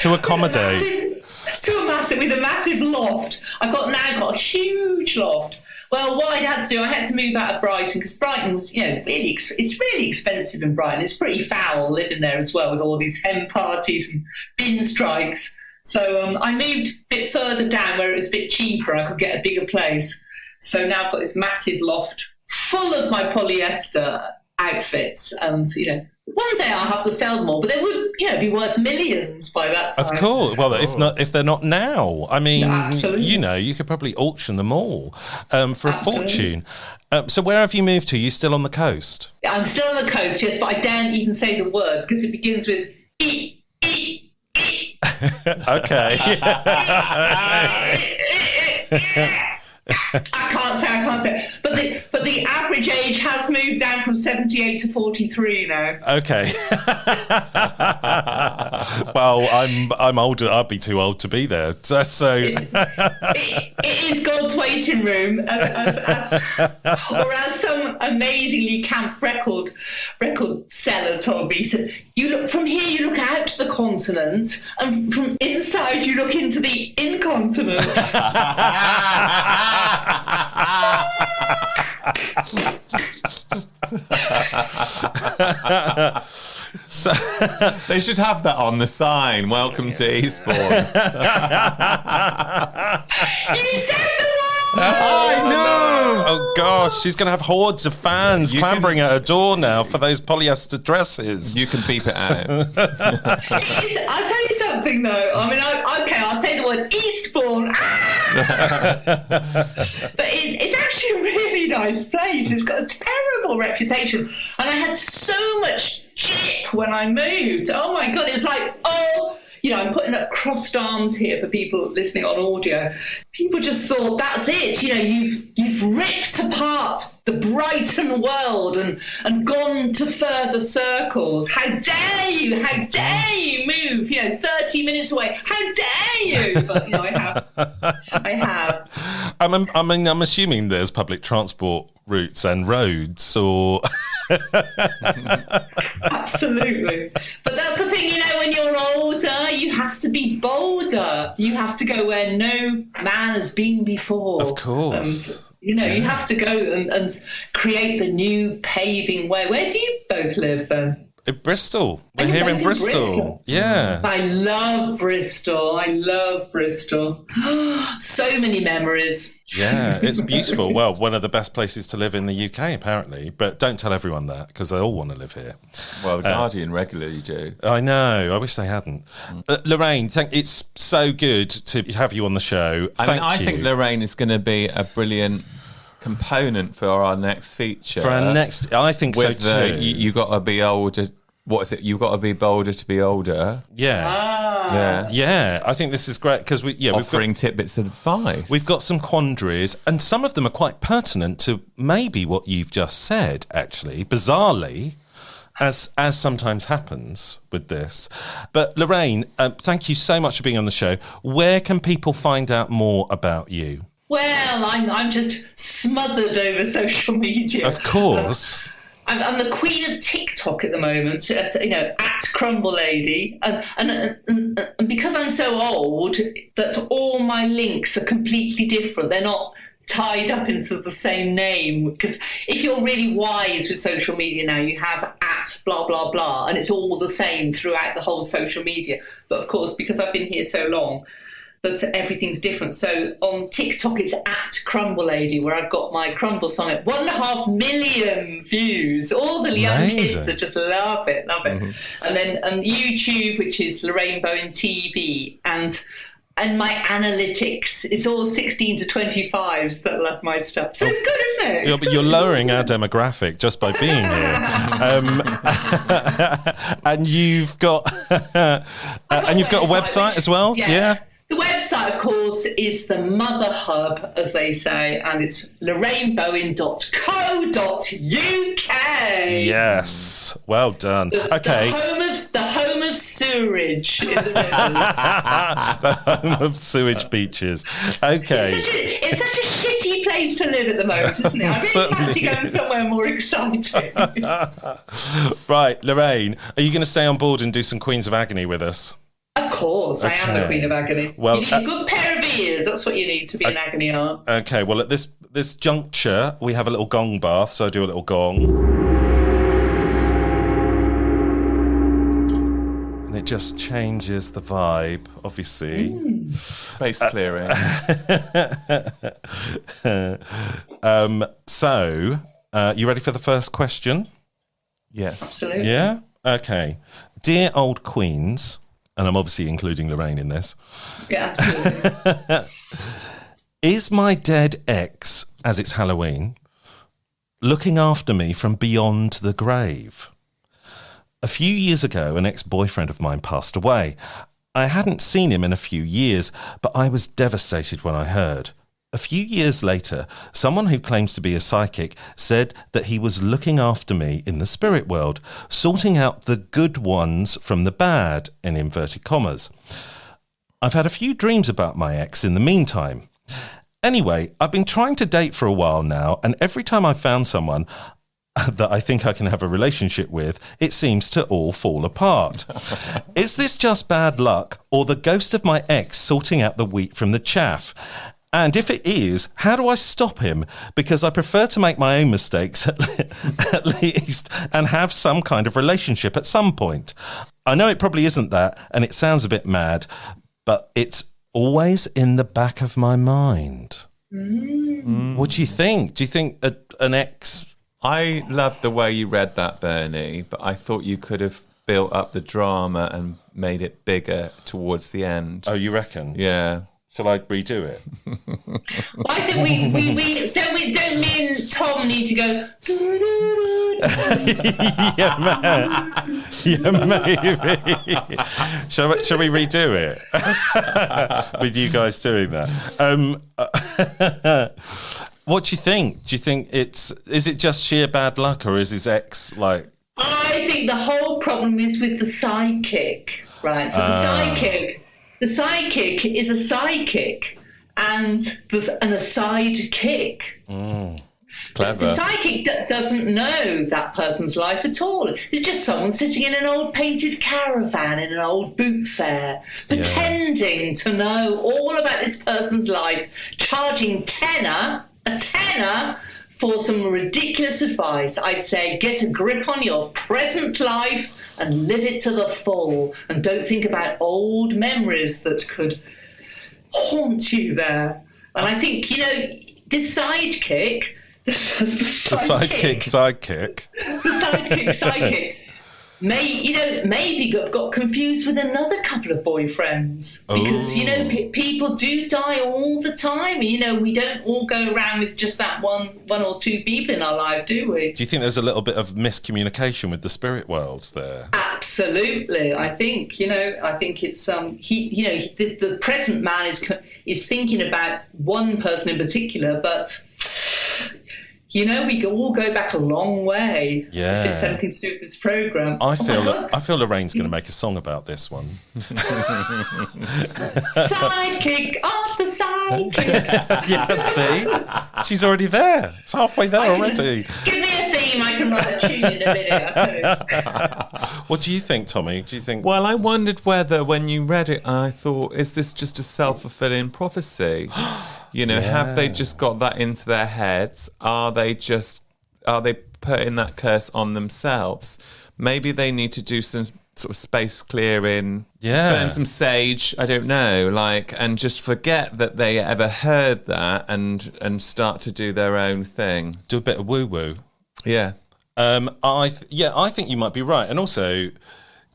To accommodate? With a massive loft. I've now got a huge loft. Well, what I had to do, I had to move out of Brighton, because Brighton was, it's really expensive in Brighton. It's pretty foul living there as well, with all these hen parties and bin strikes. So I moved a bit further down where it was a bit cheaper. I could get a bigger place. So now I've got this massive loft full of my polyester outfits, and one day I'll have to sell them all, but they would be worth millions by that time. Of course. Well, if they're not now, I mean, absolutely. You could probably auction them all for a fortune. So where have you moved to? Are you still on the coast? I'm still on the coast, yes, but I daren't even say the word, because it begins with E. Okay. I can't say. But the average age has moved down from 78 to 43 now. Okay. Well, I'm older. I'd be too old to be there. So it is God's waiting room, as some amazingly camp record seller told me. He said, you look from here, you look out to the continent, and from inside you look into the incontinent. So they should have that on the sign. Welcome to Eastbourne. You said the word! I know! Oh gosh, she's going to have hordes of fans clambering at her door now for those polyester dresses. You can beep it out. I'll tell you something though. I mean, I'll say the word Eastbourne. But it's actually a really nice place. It's got a terrible reputation, and I had so much jip when I moved. Oh my God, it was like, I'm putting up crossed arms here for people listening on audio. People just thought, that's it. You've ripped apart the Brighton world and gone to further circles. How dare you? How dare you move? 30 minutes away. How dare you? But I have. I'm assuming there's public transport routes and roads, or Absolutely. But that's the thing, when you're older, you have to be bolder. You have to go where no man has been before. Of course. You have to go and create the new paving way. Where do you both live then? In Bristol. We're here in Bristol. Yeah. I love Bristol. So many memories. Yeah, it's beautiful. Well, one of the best places to live in the UK, apparently. But don't tell everyone that, because they all want to live here. Well, The Guardian regularly do. I know. I wish they hadn't. Lorraine, it's so good to have you on the show. I think Lorraine is going to be a brilliant component for our next feature. I think so too. You got to be older. What is it? You got to be bolder to be older. Yeah. Yeah. I think this is great because we've got tidbits of advice. We've got some quandaries, and some of them are quite pertinent to maybe what you've just said. Actually, bizarrely, as sometimes happens with this. But Lorraine, thank you so much for being on the show. Where can people find out more about you? Well, I'm just smothered over social media. Of course. I'm the queen of TikTok at the moment, at Crumble Lady. And because I'm so old, that all my links are completely different. They're not tied up into the same name. Because if you're really wise with social media now, you have at blah, blah, blah, and it's all the same throughout the whole social media. But of course, because I've been here so long, but everything's different. So on TikTok, it's at Crumble Lady, where I've got my Crumble song at 1.5 million views. All the young kids just love it. Mm-hmm. And then on YouTube, which is Lorraine Bowen TV, and my analytics, it's all 16 to 25s that love my stuff. So it's good, isn't it? But you're lowering our demographic just by being here. And you've got a website as well? Yeah. The website, of course, is the Mother Hub, as they say, and it's lorrainebowen.co.uk. Yes, well done. Okay, the home of sewerage in the rivers. The home of sewage beaches. Okay, it's such a shitty place to live at the moment, isn't it? I really fancy going somewhere more exciting. Right, Lorraine, are you going to stay on board and do some Queens of Agony with us? Of course, I am the Queen of Agony. Well, you need a good pair of ears. That's what you need to be an agony art. Okay, well, at this juncture, we have a little gong bath, so I do a little gong. And it just changes the vibe, obviously. Space clearing. So, you ready for the first question? Yes. Absolutely. Yeah? Okay. Dear old queens... and I'm obviously including Lorraine in this. Yeah, absolutely. Is my dead ex, as it's Halloween, looking after me from beyond the grave? A few years ago, an ex-boyfriend of mine passed away. I hadn't seen him in a few years, but I was devastated when I heard. A few years later, someone who claims to be a psychic said that he was looking after me in the spirit world, sorting out the good ones from the bad, in inverted commas. I've had a few dreams about my ex in the meantime. Anyway, I've been trying to date for a while now, and every time I've found someone that I think I can have a relationship with, it seems to all fall apart. Is this just bad luck, or the ghost of my ex sorting out the wheat from the chaff? And if it is, how do I stop him? Because I prefer to make my own mistakes at least and have some kind of relationship at some point. I know it probably isn't that, and it sounds a bit mad, but it's always in the back of my mind. What do you think? Do you think an ex... I loved the way you read that, Bernie, but I thought you could have built up the drama and made it bigger towards the end. Oh, you reckon? Yeah. Shall I redo it? Why don't we don't me and Tom need to go? Yeah, maybe. Shall we redo it with you guys doing that? What do you think? Do you think is it just sheer bad luck, or is his ex like? I think the whole problem is with the psychic, right? So the sidekick is a sidekick, and there's a sidekick. Clever. The psychic doesn't know that person's life at all. It's just someone sitting in an old painted caravan in an old boot fair, pretending to know all about this person's life, charging a tenner for some ridiculous advice. I'd say get a grip on your present life and live it to the full, and don't think about old memories that could haunt you there. And I think, this sidekick, the sidekick maybe got confused with another couple of boyfriends, because people do die all the time. We don't all go around with just that one or two people in our life, do we? Do you think there's a little bit of miscommunication with the spirit world there? Absolutely. I think it's the present man is thinking about one person in particular, but we all go back a long way. Yeah. If it's anything to do with this programme. I feel Lorraine's going to make a song about this one. Sidekick off the sidekick. Yeah, see? She's already there. It's halfway there already. Give me a theme, I can write a tune in a minute. What do you think, Tommy? Do you think... Well, I wondered whether when you read it, I thought, is this just a self-fulfilling prophecy? Have they just got that into their heads? Are they putting that curse on themselves? Maybe they need to do some sort of space clearing, burn some sage, I don't know, and just forget that they ever heard that and start to do their own thing. Do a bit of woo-woo. Yeah. I think you might be right. And also,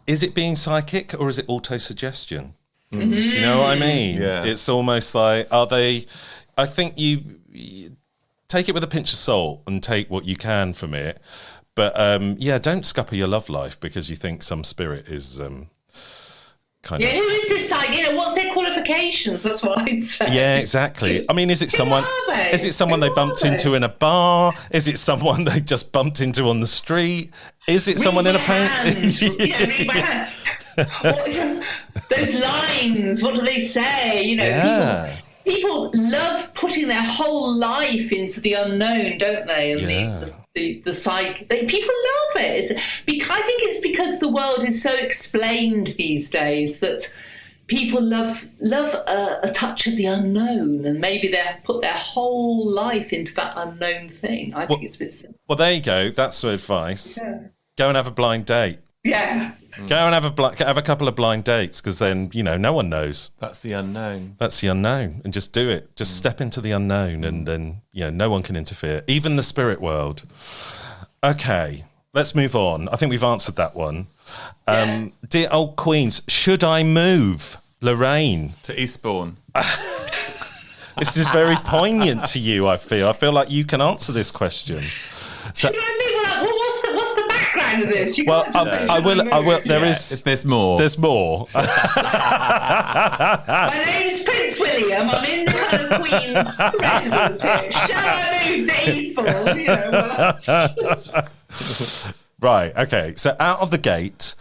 is it being psychic or is it auto-suggestion? Mm-hmm. Do you know what I mean? Yeah. It's almost like, are they... I think you take it with a pinch of salt and take what you can from it. But, don't scupper your love life because you think some spirit is kind of... Yeah, who is this side? What's their qualifications? That's what I'd say. Yeah, exactly. I mean, is it someone they bumped into in a bar? Is it someone they just bumped into on the street? Is it someone in a paint? Read my hand. Those lines, what do they say? People love putting their whole life into the unknown, don't they? And the psych. People love it. I think it's because the world is so explained these days that people love a touch of the unknown, and maybe they put their whole life into that unknown thing. I think it's a bit simple. Well, there you go. That's the advice. Yeah. Go and have a blind date. Yeah. Go and have a couple of blind dates, because then, no one knows. That's the unknown. And just do it. Just step into the unknown, and then, no one can interfere. Even the spirit world. Okay, let's move on. I think we've answered that one. Dear old Queens, should I move? Lorraine. To Eastbourne. This is very poignant to you, I feel. I feel like you can answer this question. So, should I move? What's the background of this? I will. There's more. There's more. My name's Prince William. I'm in the kind of Queen's residence here. Shall I move to Eastbourne? Right. Okay. So out of the gate,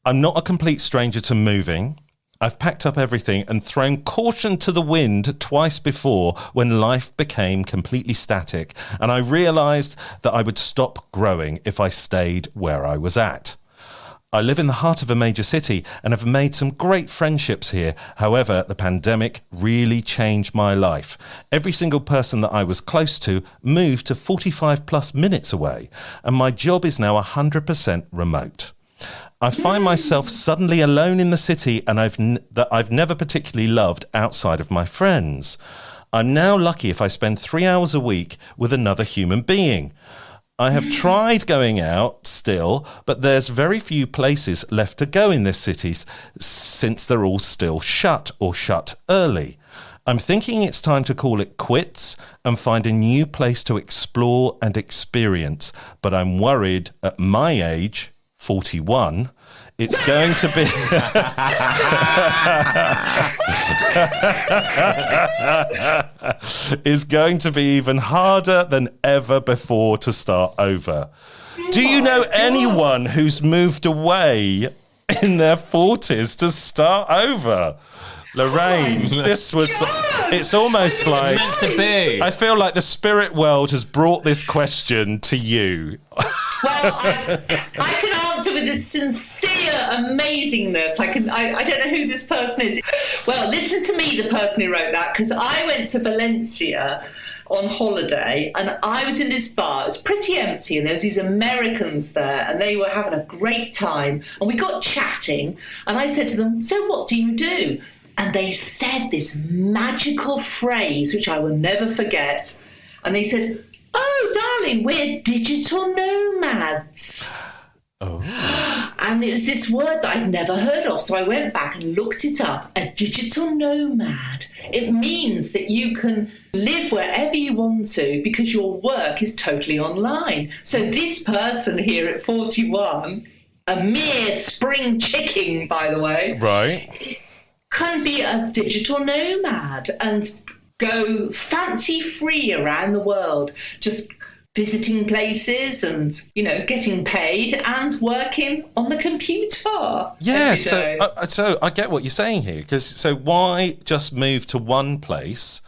I'm not a complete stranger to moving. I've packed up everything and thrown caution to the wind twice before when life became completely static, and I realised that I would stop growing if I stayed where I was at. I live in the heart of a major city and have made some great friendships here. However, the pandemic really changed my life. Every single person that I was close to moved to 45 plus minutes away, and my job is now 100% remote. I find myself suddenly alone in the city, and I've never particularly loved outside of my friends. I'm now lucky if I spend 3 hours a week with another human being. I have tried going out still, but there's very few places left to go in this city since they're all still shut or shut early. I'm thinking it's time to call it quits and find a new place to explore and experience, but I'm worried at my age, 41, it's going to be is going to be even harder than ever before to start over. Do you know anyone who's moved away in their 40s to start over? Lorraine, this was... It's almost like... It's meant to be. I feel like the spirit world has brought this question to you. Well, I can answer with a sincere amazingness. I don't know who this person is. Well, listen to me, the person who wrote that, because I went to Valencia on holiday and I was in this bar. It was pretty empty and there was these Americans there and they were having a great time and we got chatting and I said to them, so what do you do? And they said this magical phrase which I will never forget, and they said, oh darling, we're digital nomads. Oh. And it was this word that I'd never heard of, so I went back and looked it up. A digital nomad. It means that you can live wherever you want to because your work is totally online. So this person here at 41, a mere spring chicken, by the way, Right. can be a digital nomad and go fancy free around the world, just visiting places and, getting paid and working on the computer. Yeah, so I get what you're saying here. So why just move to one place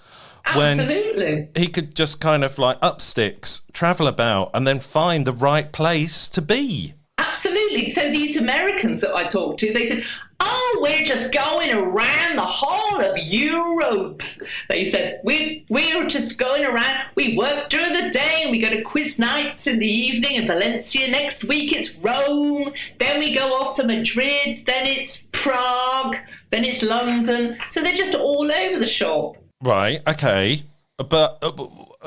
Absolutely. when he could just kind of like up sticks, travel about, and then find the right place to be? Absolutely. So these Americans that I talked to, they said, oh, we're just going around the whole of Europe. They said, we're just going around. We work during the day and we go to quiz nights in the evening in Valencia. Next week it's Rome. Then we go off to Madrid. Then it's Prague. Then it's London. So they're just all over the shop. Right, okay. But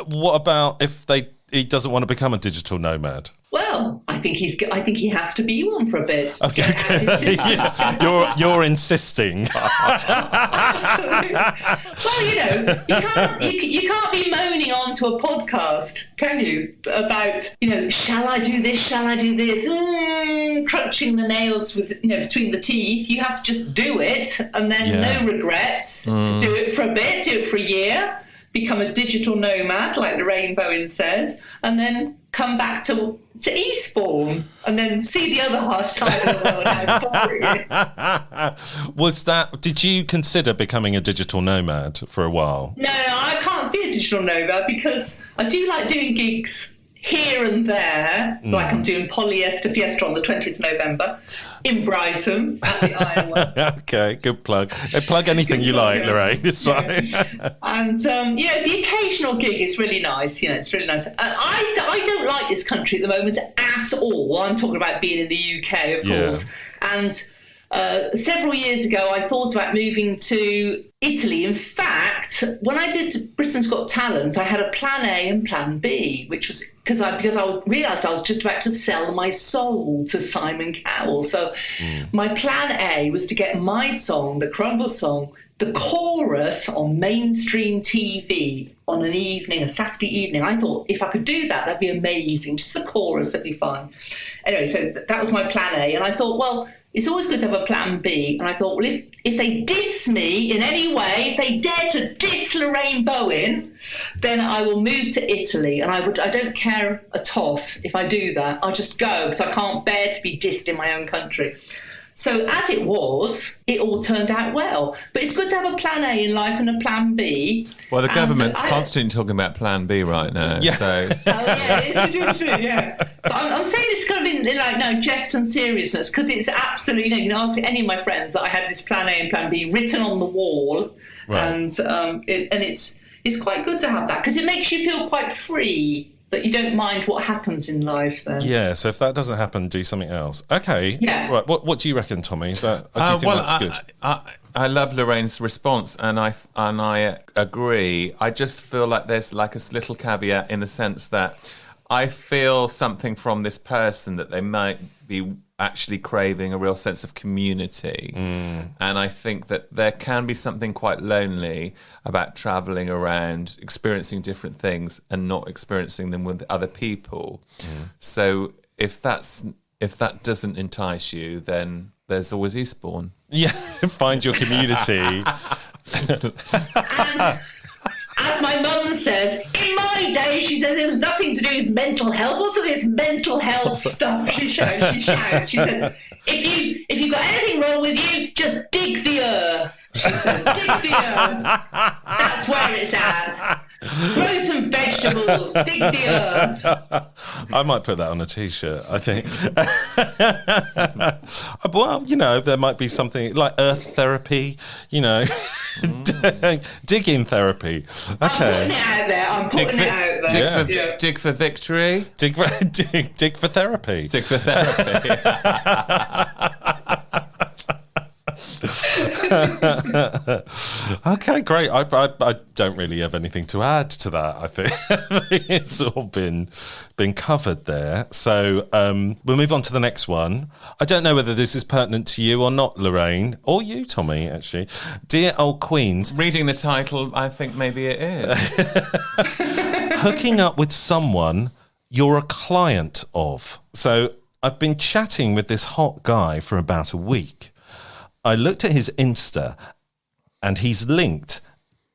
what about if he doesn't want to become a digital nomad? Well, I think he has to be one for a bit. Okay. Yeah. You're insisting. Absolutely. Well, you can't be moaning onto a podcast, can you? About shall I do this? Shall I do this? Crunching the nails with between the teeth. You have to just do it, and then no regrets. Do it for a bit. Do it for a year. Become a digital nomad, like Lorraine Bowen says, and then come back to Eastbourne and then see the other half side of the world. How boring. Did you consider becoming a digital nomad for a while? No, I can't be a digital nomad because I do like doing gigs here and there, like I'm doing Polyester Fiesta on the 20th of November in Brighton at the Ironworks. Okay, good plug. Plug anything you like, Lorraine. It's fine. And, the occasional gig is really nice. It's really nice. I don't like this country at the moment at all. I'm talking about being in the UK, of course. And several years ago, I thought about moving to Italy. In fact, when I did Britain's Got Talent, I had a plan A and plan B, which was because I realised I was just about to sell my soul to Simon Cowell. So my plan A was to get my song, the Crumble song, the chorus on mainstream TV on an evening, a Saturday evening. I thought if I could do that, that'd be amazing. Just the chorus, that'd be fun. Anyway, so that was my plan A. And I thought, well, it's always good to have a plan B. And I thought, well, if they diss me in any way, if they dare to diss Lorraine Bowen, then I will move to Italy. And I don't care a toss if I do that. I'll just go because I can't bear to be dissed in my own country. So as it was, it all turned out well. But it's good to have a plan A in life and a plan B. Well, the government's constantly talking about plan B right now. Yeah. So. Oh, yeah, it's true, yeah. But I'm saying this kind of in jest and seriousness, because it's absolutely, you can ask any of my friends that I had this plan A and plan B written on the wall. Right. And it's quite good to have that, because it makes you feel quite free, that you don't mind what happens in life then. Yeah, so if that doesn't happen, do something else. Okay. Yeah. Right. What do you reckon, Tommy? Do you think that's good? I love Lorraine's response, and I agree. I just feel like there's like a little caveat in the sense that I feel something from this person that they might be actually craving a real sense of community. And I think that there can be something quite lonely about travelling around, experiencing different things and not experiencing them with other people. So if that doesn't entice you, then there's always Eastbourne. Yeah, find your community. And as my mum says, in my day, she said there was nothing to do with mental health. What's all this mental health stuff? She shouts. She says, if you got anything wrong with you, just dig the earth. places. Dig the earth. That's where it's at. Grow some vegetables. Dig the earth. I might put that on a T-shirt, I think. Well, there might be something like earth therapy, digging therapy. Okay. I'm putting it out there. Dig for victory. Dig for therapy. Dig for therapy. Okay, great. I don't really have anything to add to that. I think it's all been covered there. So we'll move on to the next one. I don't know whether this is pertinent to you or not, Lorraine, or you, Tommy, actually. Dear Old Queens. Reading the title, I think maybe it is. Hooking up with someone you're a client of. So I've been chatting with this hot guy for about a week. I looked at his Insta and he's linked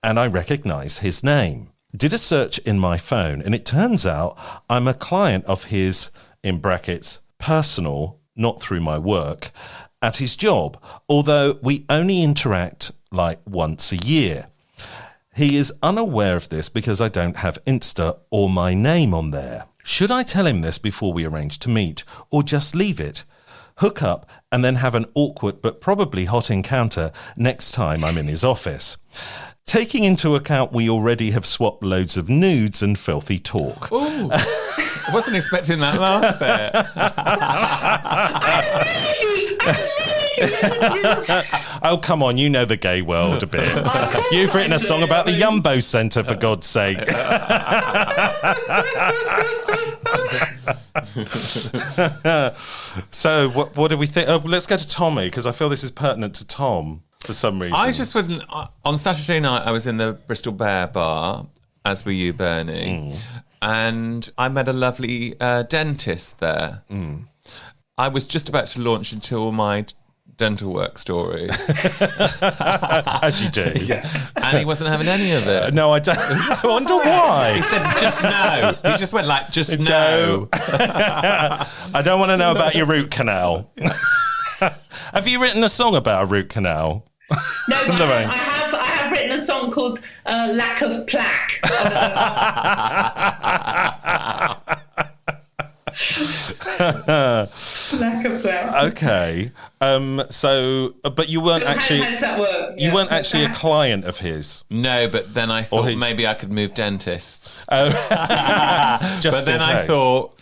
and I recognise his name. Did a search in my phone and it turns out I'm a client of his, in brackets, personal, not through my work, at his job, although we only interact like once a year. He is unaware of this because I don't have Insta or my name on there. Should I tell him this before we arrange to meet or just leave it? Hook up and then have an awkward but probably hot encounter next time I'm in his office. Taking into account we already have swapped loads of nudes and filthy talk. Ooh, I wasn't expecting that last bit. Oh, come on, you know the gay world a bit. You've written a song about the Yumbo Centre, for God's sake. So, what do we think? Oh, let's go to Tommy, because I feel this is pertinent to Tom for some reason. I just wasn't... On Saturday night, I was in the Bristol Bear Bar, as were you, Bernie, and I met a lovely dentist there. I was just about to launch into all my dental work stories. As you do. Yeah. And he wasn't having any of it. No, I don't. I wonder why. He said, just no. He just went like, just no. I don't want to know about your root canal. Have you written a song about a root canal? No, but I have written a song called Lack of Plaque. Lack of plaque. Okay. So, but you weren't actually... How does that work? You weren't actually a client of his? No, but then I thought maybe I could move dentists. Oh. But then I thought,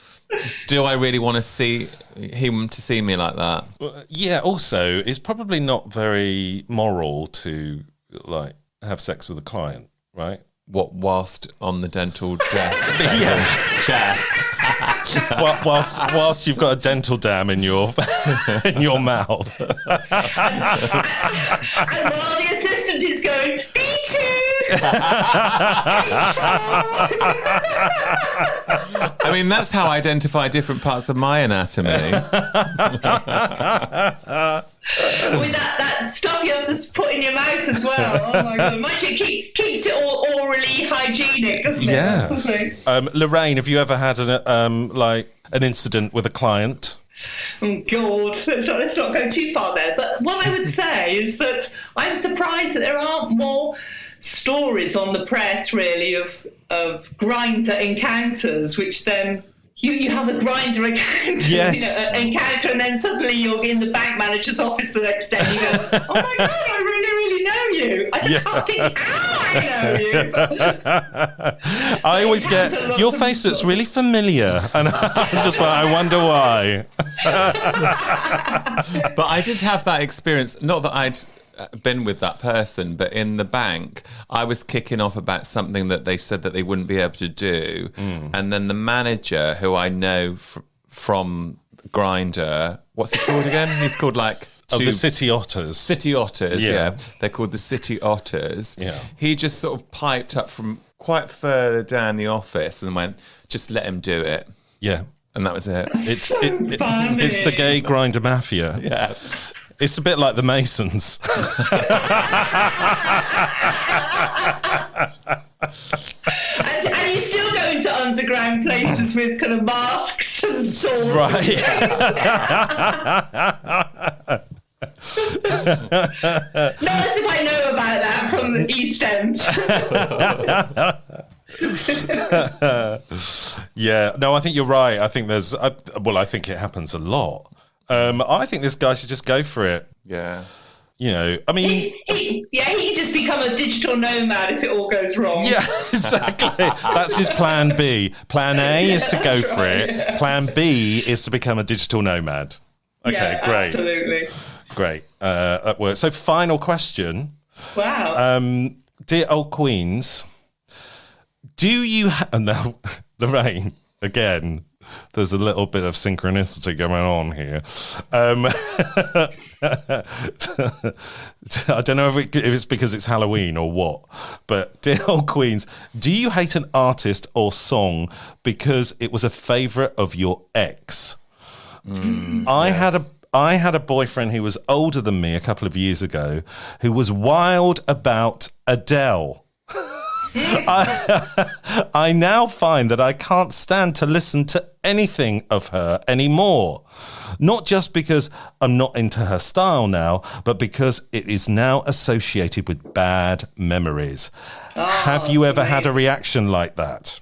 do I really want to see him to see me like that? Yeah, also, it's probably not very moral to, like, have sex with a client, right? What, whilst on the dental desk? Chair. whilst you've got a dental dam in your mouth. And while the assistant is going, me too! I mean, that's how I identify different parts of my anatomy. With that stuff you have to put in your mouth as well. Oh my God. Mind you, keeps it all orally hygienic, doesn't it? Yeah. Lorraine, have you ever had an incident with a client? Oh God, let's not go too far there. But what I would say is that I'm surprised that there aren't more stories on the press, really, of Grindr encounters, which then you have a Grindr encounter, encounter, and then suddenly you're in the bank manager's office the next day and you go, oh my God, I really know you. I just can't think how I know you. I always get, your face looks really familiar, and I'm just like, I wonder why. But I did have that experience, not that I'd been with that person, but in the bank I was kicking off about something that they said that they wouldn't be able to do, and then the manager, who I know from Grindr, what's he called again? He's called like the City Otters. City Otters, yeah. They're called the City Otters. Yeah. He just sort of piped up from quite further down the office and went, just let him do it. Yeah. And that was it. It's the gay Grindr mafia. Yeah. It's a bit like the Masons. And you're still going to underground places with kind of masks and swords. Right. as if I know about that from the East End. Yeah, no, I think you're right. I think I think it happens a lot. I think this guy should just go for it. Yeah. You know, I mean... He could just become a digital nomad if it all goes wrong. Yeah, exactly. That's his plan B. Plan A is to go for it. Yeah. Plan B is to become a digital nomad. Okay, Yeah, great. absolutely. Great. That works. So final question. Wow. Dear old Queens, do you... now, Lorraine, again... There's a little bit of synchronicity going on here. I don't know if it's because it's Halloween or what, but dear old Queens, do you hate an artist or song because it was a favourite of your ex? I had a boyfriend who was older than me a couple of years ago who was wild about Adele. I now find that I can't stand to listen to anything of her anymore. Not just because I'm not into her style now, but because it is now associated with bad memories. Have you ever had a reaction like that?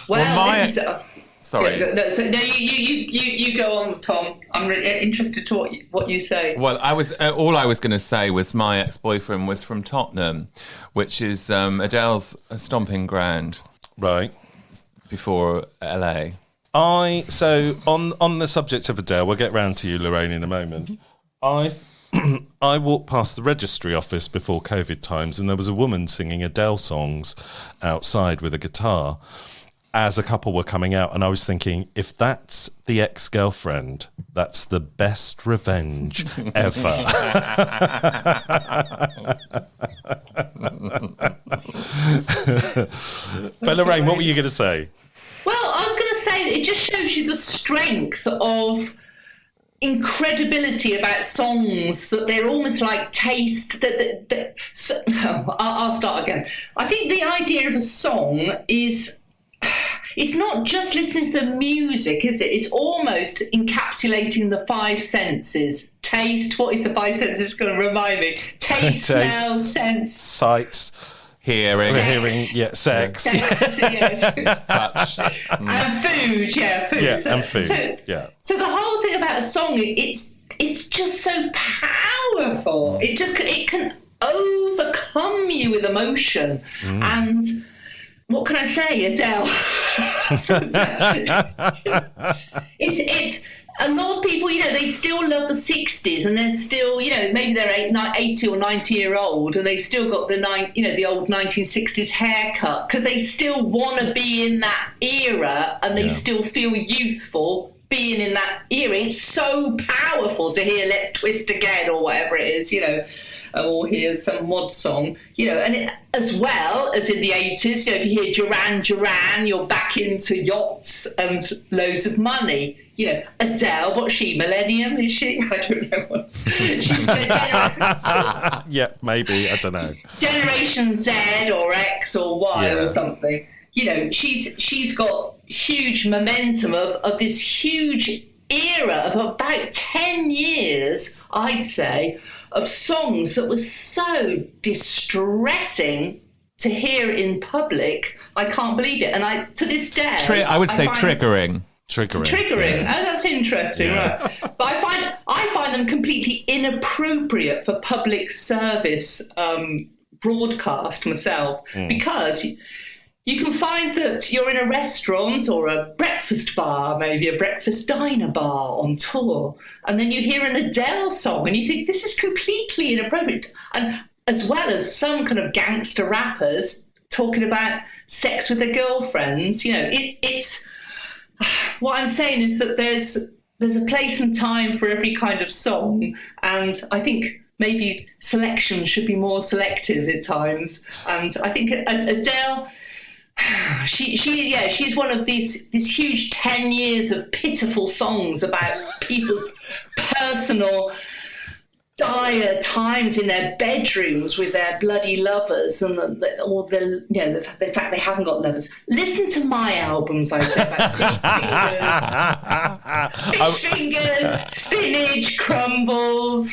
Well, Sorry. You go on, Tom. I'm really interested to what you say. Well, all I was going to say was my ex-boyfriend was from Tottenham, which is Adele's stomping ground. Right. Before LA. So on the subject of Adele, we'll get round to you, Lorraine, in a moment. I walked past the registry office before COVID times, and there was a woman singing Adele songs outside with a guitar as a couple were coming out, and I was thinking, if that's the ex-girlfriend, that's the best revenge ever. But Lorraine, what were you going to say? Well, I was going to say that it just shows you the strength of incredibility about songs, that they're almost like taste. I'll start again. I think the idea of a song is... It's not just listening to the music, is it? It's almost encapsulating the five senses. Taste, what is the five senses? It's going to remind me. Taste, smell, sense. Sight. Hearing. Sex. Touch. And food, food. Yeah, and food. So the whole thing about a song, it's just so powerful. It can overcome you with emotion. And... what can I say, Adele? It's a lot of people, they still love the 60s, and they're still, maybe they're 80 or 90-year-old, and they still got the old 1960s haircut, because they still want to be in that era, and they still feel youthful being in that era. It's so powerful to hear Let's Twist Again or whatever it is, or hear some mod song, and as well as in the 80s, if you hear Duran Duran, you're back into yachts and loads of money. Adele, what's she, millennium, is she? I don't know what. She's yeah, maybe, I don't know. Generation Z or X or Y or something. She's got huge momentum of this huge era of about 10 years, I'd say, of songs that was so distressing to hear in public. I can't believe it. And to this day... I would say triggering. Triggering. Yeah. Oh, that's interesting, right. But I find them completely inappropriate for public service broadcast myself, because... you can find that you're in a restaurant or a breakfast bar, maybe a breakfast diner bar on tour, and then you hear an Adele song and you think this is completely inappropriate. And as well as some kind of gangster rappers talking about sex with their girlfriends, it's what I'm saying is that there's a place and time for every kind of song, and I think maybe selection should be more selective at times. And I think Adele... she's one of these huge 10 years of pitiful songs about people's personal dire times in their bedrooms with their bloody lovers, and the fact they haven't got lovers. Listen to my albums, I said, about fish fingers, spinach, crumbles,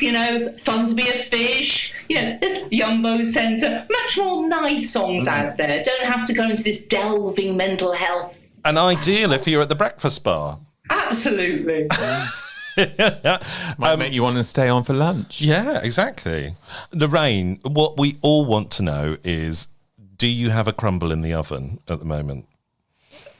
fun to be a fish. There's Yumbo Centre, much more nice songs out there. Don't have to go into this delving mental health. And ideal if you're at the breakfast bar. Absolutely. Might make you want to stay on for lunch. Yeah, exactly. Lorraine, what we all want to know is, do you have a crumble in the oven at the moment?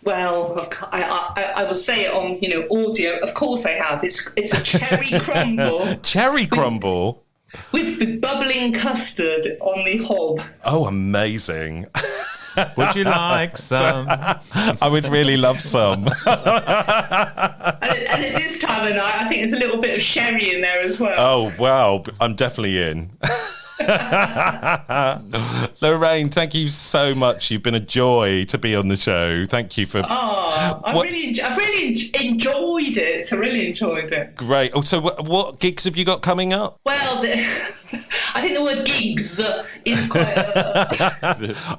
Well, I will say it on audio. Of course I have. It's a cherry crumble. Cherry crumble? With the bubbling custard on the hob. Oh, amazing. Would you like some? I would really love some. And at this time of night, I think there's a little bit of sherry in there as well. Oh, wow. I'm definitely in. Lorraine, thank you so much. You've been a joy to be on the show. Thank you for... I've really enjoyed it. I really enjoyed it. Great. Oh, so what gigs have you got coming up? Well, I think the word gigs is quite...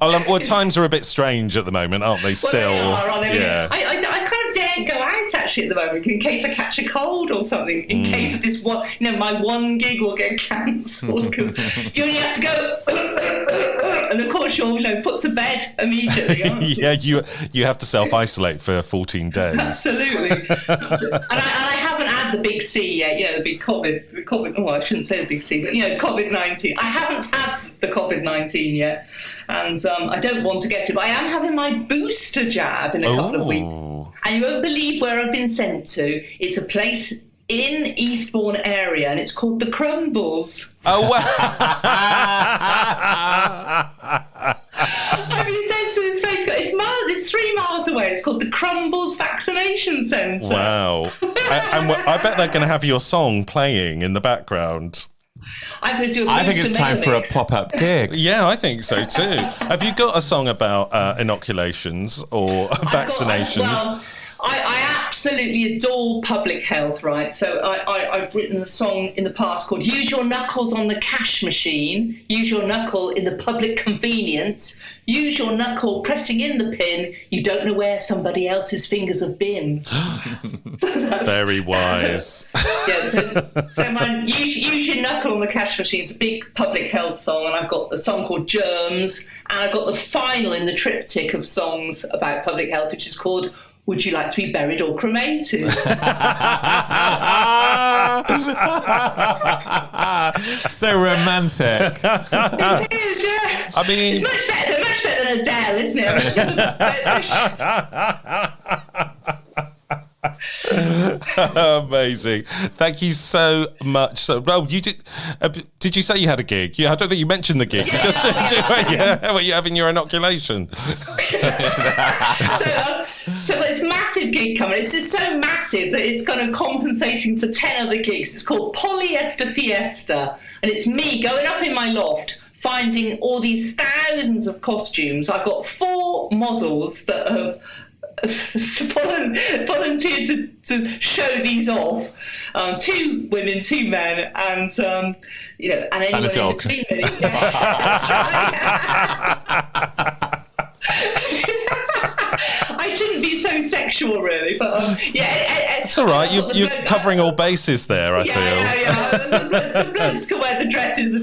Well, times are a bit strange at the moment, aren't they, still? Well, they are, aren't they? Yeah. I kind of daren't go out, actually, at the moment, in case I catch a cold or something, in case of this one, my one gig will get cancelled, because you only have to go... and of course you're put to bed immediately, aren't you? Yeah, you have to self-isolate for 14 days. Absolutely. And I haven't had the big C yet, the big COVID, I shouldn't say the big C, but COVID-19. I haven't had the COVID-19 yet, and I don't want to get it, but I am having my booster jab in a couple of weeks. And you won't believe where I've been sent to. It's a place in Eastbourne area, and it's called the Crumbles. Oh, wow. I've been sent to this place. It's 3 miles away. It's called the Crumbles Vaccination Centre. Wow. And I bet they're going to have your song playing in the background. I'm going to do I think it's time for a pop-up gig. Yeah, I think so too. Have you got a song about inoculations or vaccinations? I absolutely adore public health, right? So I've written a song in the past called Use Your Knuckles on the Cash Machine, use your knuckle in the public convenience, use your knuckle pressing in the pin, you don't know where somebody else's fingers have been. Very wise. Use Your Knuckle on the Cash Machine. It's a big public health song, and I've got a song called Germs, and I've got the final in the triptych of songs about public health, which is called Would You Like to Be Buried or Cremated? So romantic. It is, yeah. I mean... It's much better than Adele, isn't it? Amazing. Thank you so much. So, you did you say you had a gig? Yeah, I don't think you mentioned the gig. Yeah, You just were you having your inoculation? So it's a massive gig coming. It's just so massive that it's kind of compensating for 10 other gigs. It's called Polyester Fiesta, and it's me going up in my loft, finding all these thousands of costumes. I've got 4 models that have volunteered to show these off. 2 women, 2 men, and and anyone in between. Really. That's right. I shouldn't be so sexual, really, but it's all right. You're covering all bases there. I feel. Yeah. The blokes can wear the dresses, the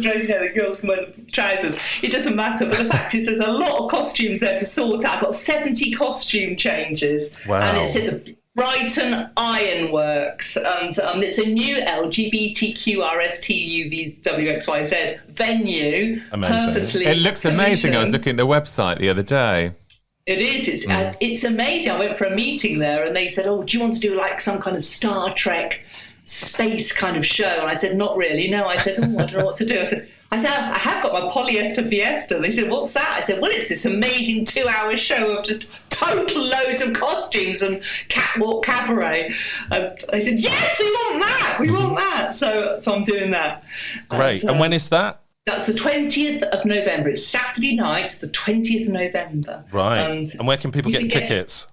girls can wear the trousers. It doesn't matter. But the fact is, there's a lot of costumes there to sort out. I've got 70 costume changes, wow. And it's at the Brighton Ironworks, and it's a new LGBTQRSTUVWXYZ venue. Amazing. It looks amazing. I was looking at the website the other day. It is. It's amazing. I went for a meeting there, and they said, "Oh, do you want to do like some kind of Star Trek space kind of show?" And I said, "Not really. No." I said, "Oh, I don't know what to do." I said, I have got my Polyester Fiesta. They said, "What's that?" I said, "Well, it's this amazing 2-hour show of just total loads of costumes and catwalk cabaret." And they said, "Yes, we want that. We want that." So I'm doing that. Great. And when is that? That's the 20th of November. It's Saturday night, the 20th of November. Right. And where can people get tickets?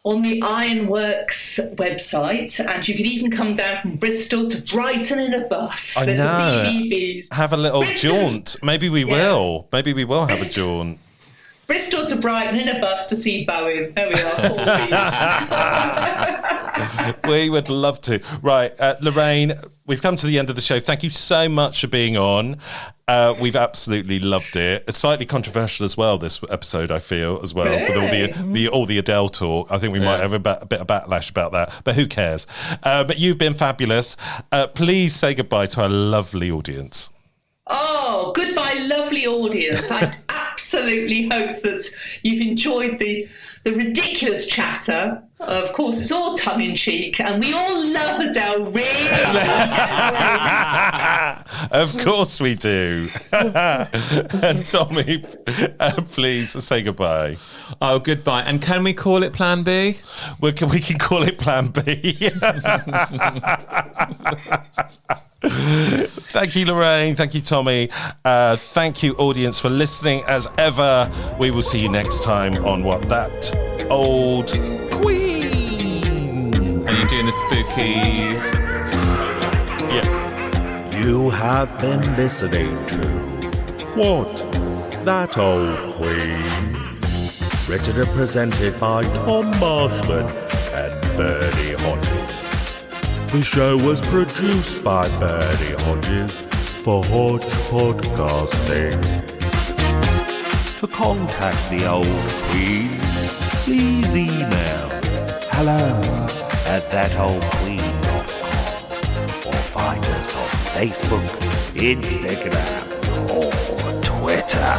on the Ironworks website, and you can even come down from Bristol to Brighton in a bus. I There's know. a BBBs. Have a little Bristol. jaunt. Maybe we will. Maybe we will have a jaunt. Bristol to Brighton in a bus to see Bowen. There we are. We would love to. Right, Lorraine, we've come to the end of the show. Thank you so much for being on. We've absolutely loved it. It's slightly controversial as well, this episode, I feel, as well, with all the Adele talk. I think we might have a bit of backlash about that, but who cares? But you've been fabulous. Please say goodbye to our lovely audience. Oh, goodbye, lovely audience. I absolutely hope that you've enjoyed the ridiculous chatter. Of course, it's all tongue-in-cheek, and we all love Adele, really. Of course we do. And Tommy, please say goodbye. Oh, goodbye. And can we call it Plan B? We can call it Plan B. Thank you, Lorraine. Thank you, Tommy. Thank you, audience, for listening. As ever, we will see you next time on What That Old Queen. Are you doing a spooky? Yeah. You have been listening to What That Old Queen. Written and presented by Tom Marshman and Bernie Hodges. The show was produced by Bernie Hodges for Hodge Podcasting. To contact the Old Queen, please email hello@thatoldqueen.com or find us on Facebook, Instagram or Twitter.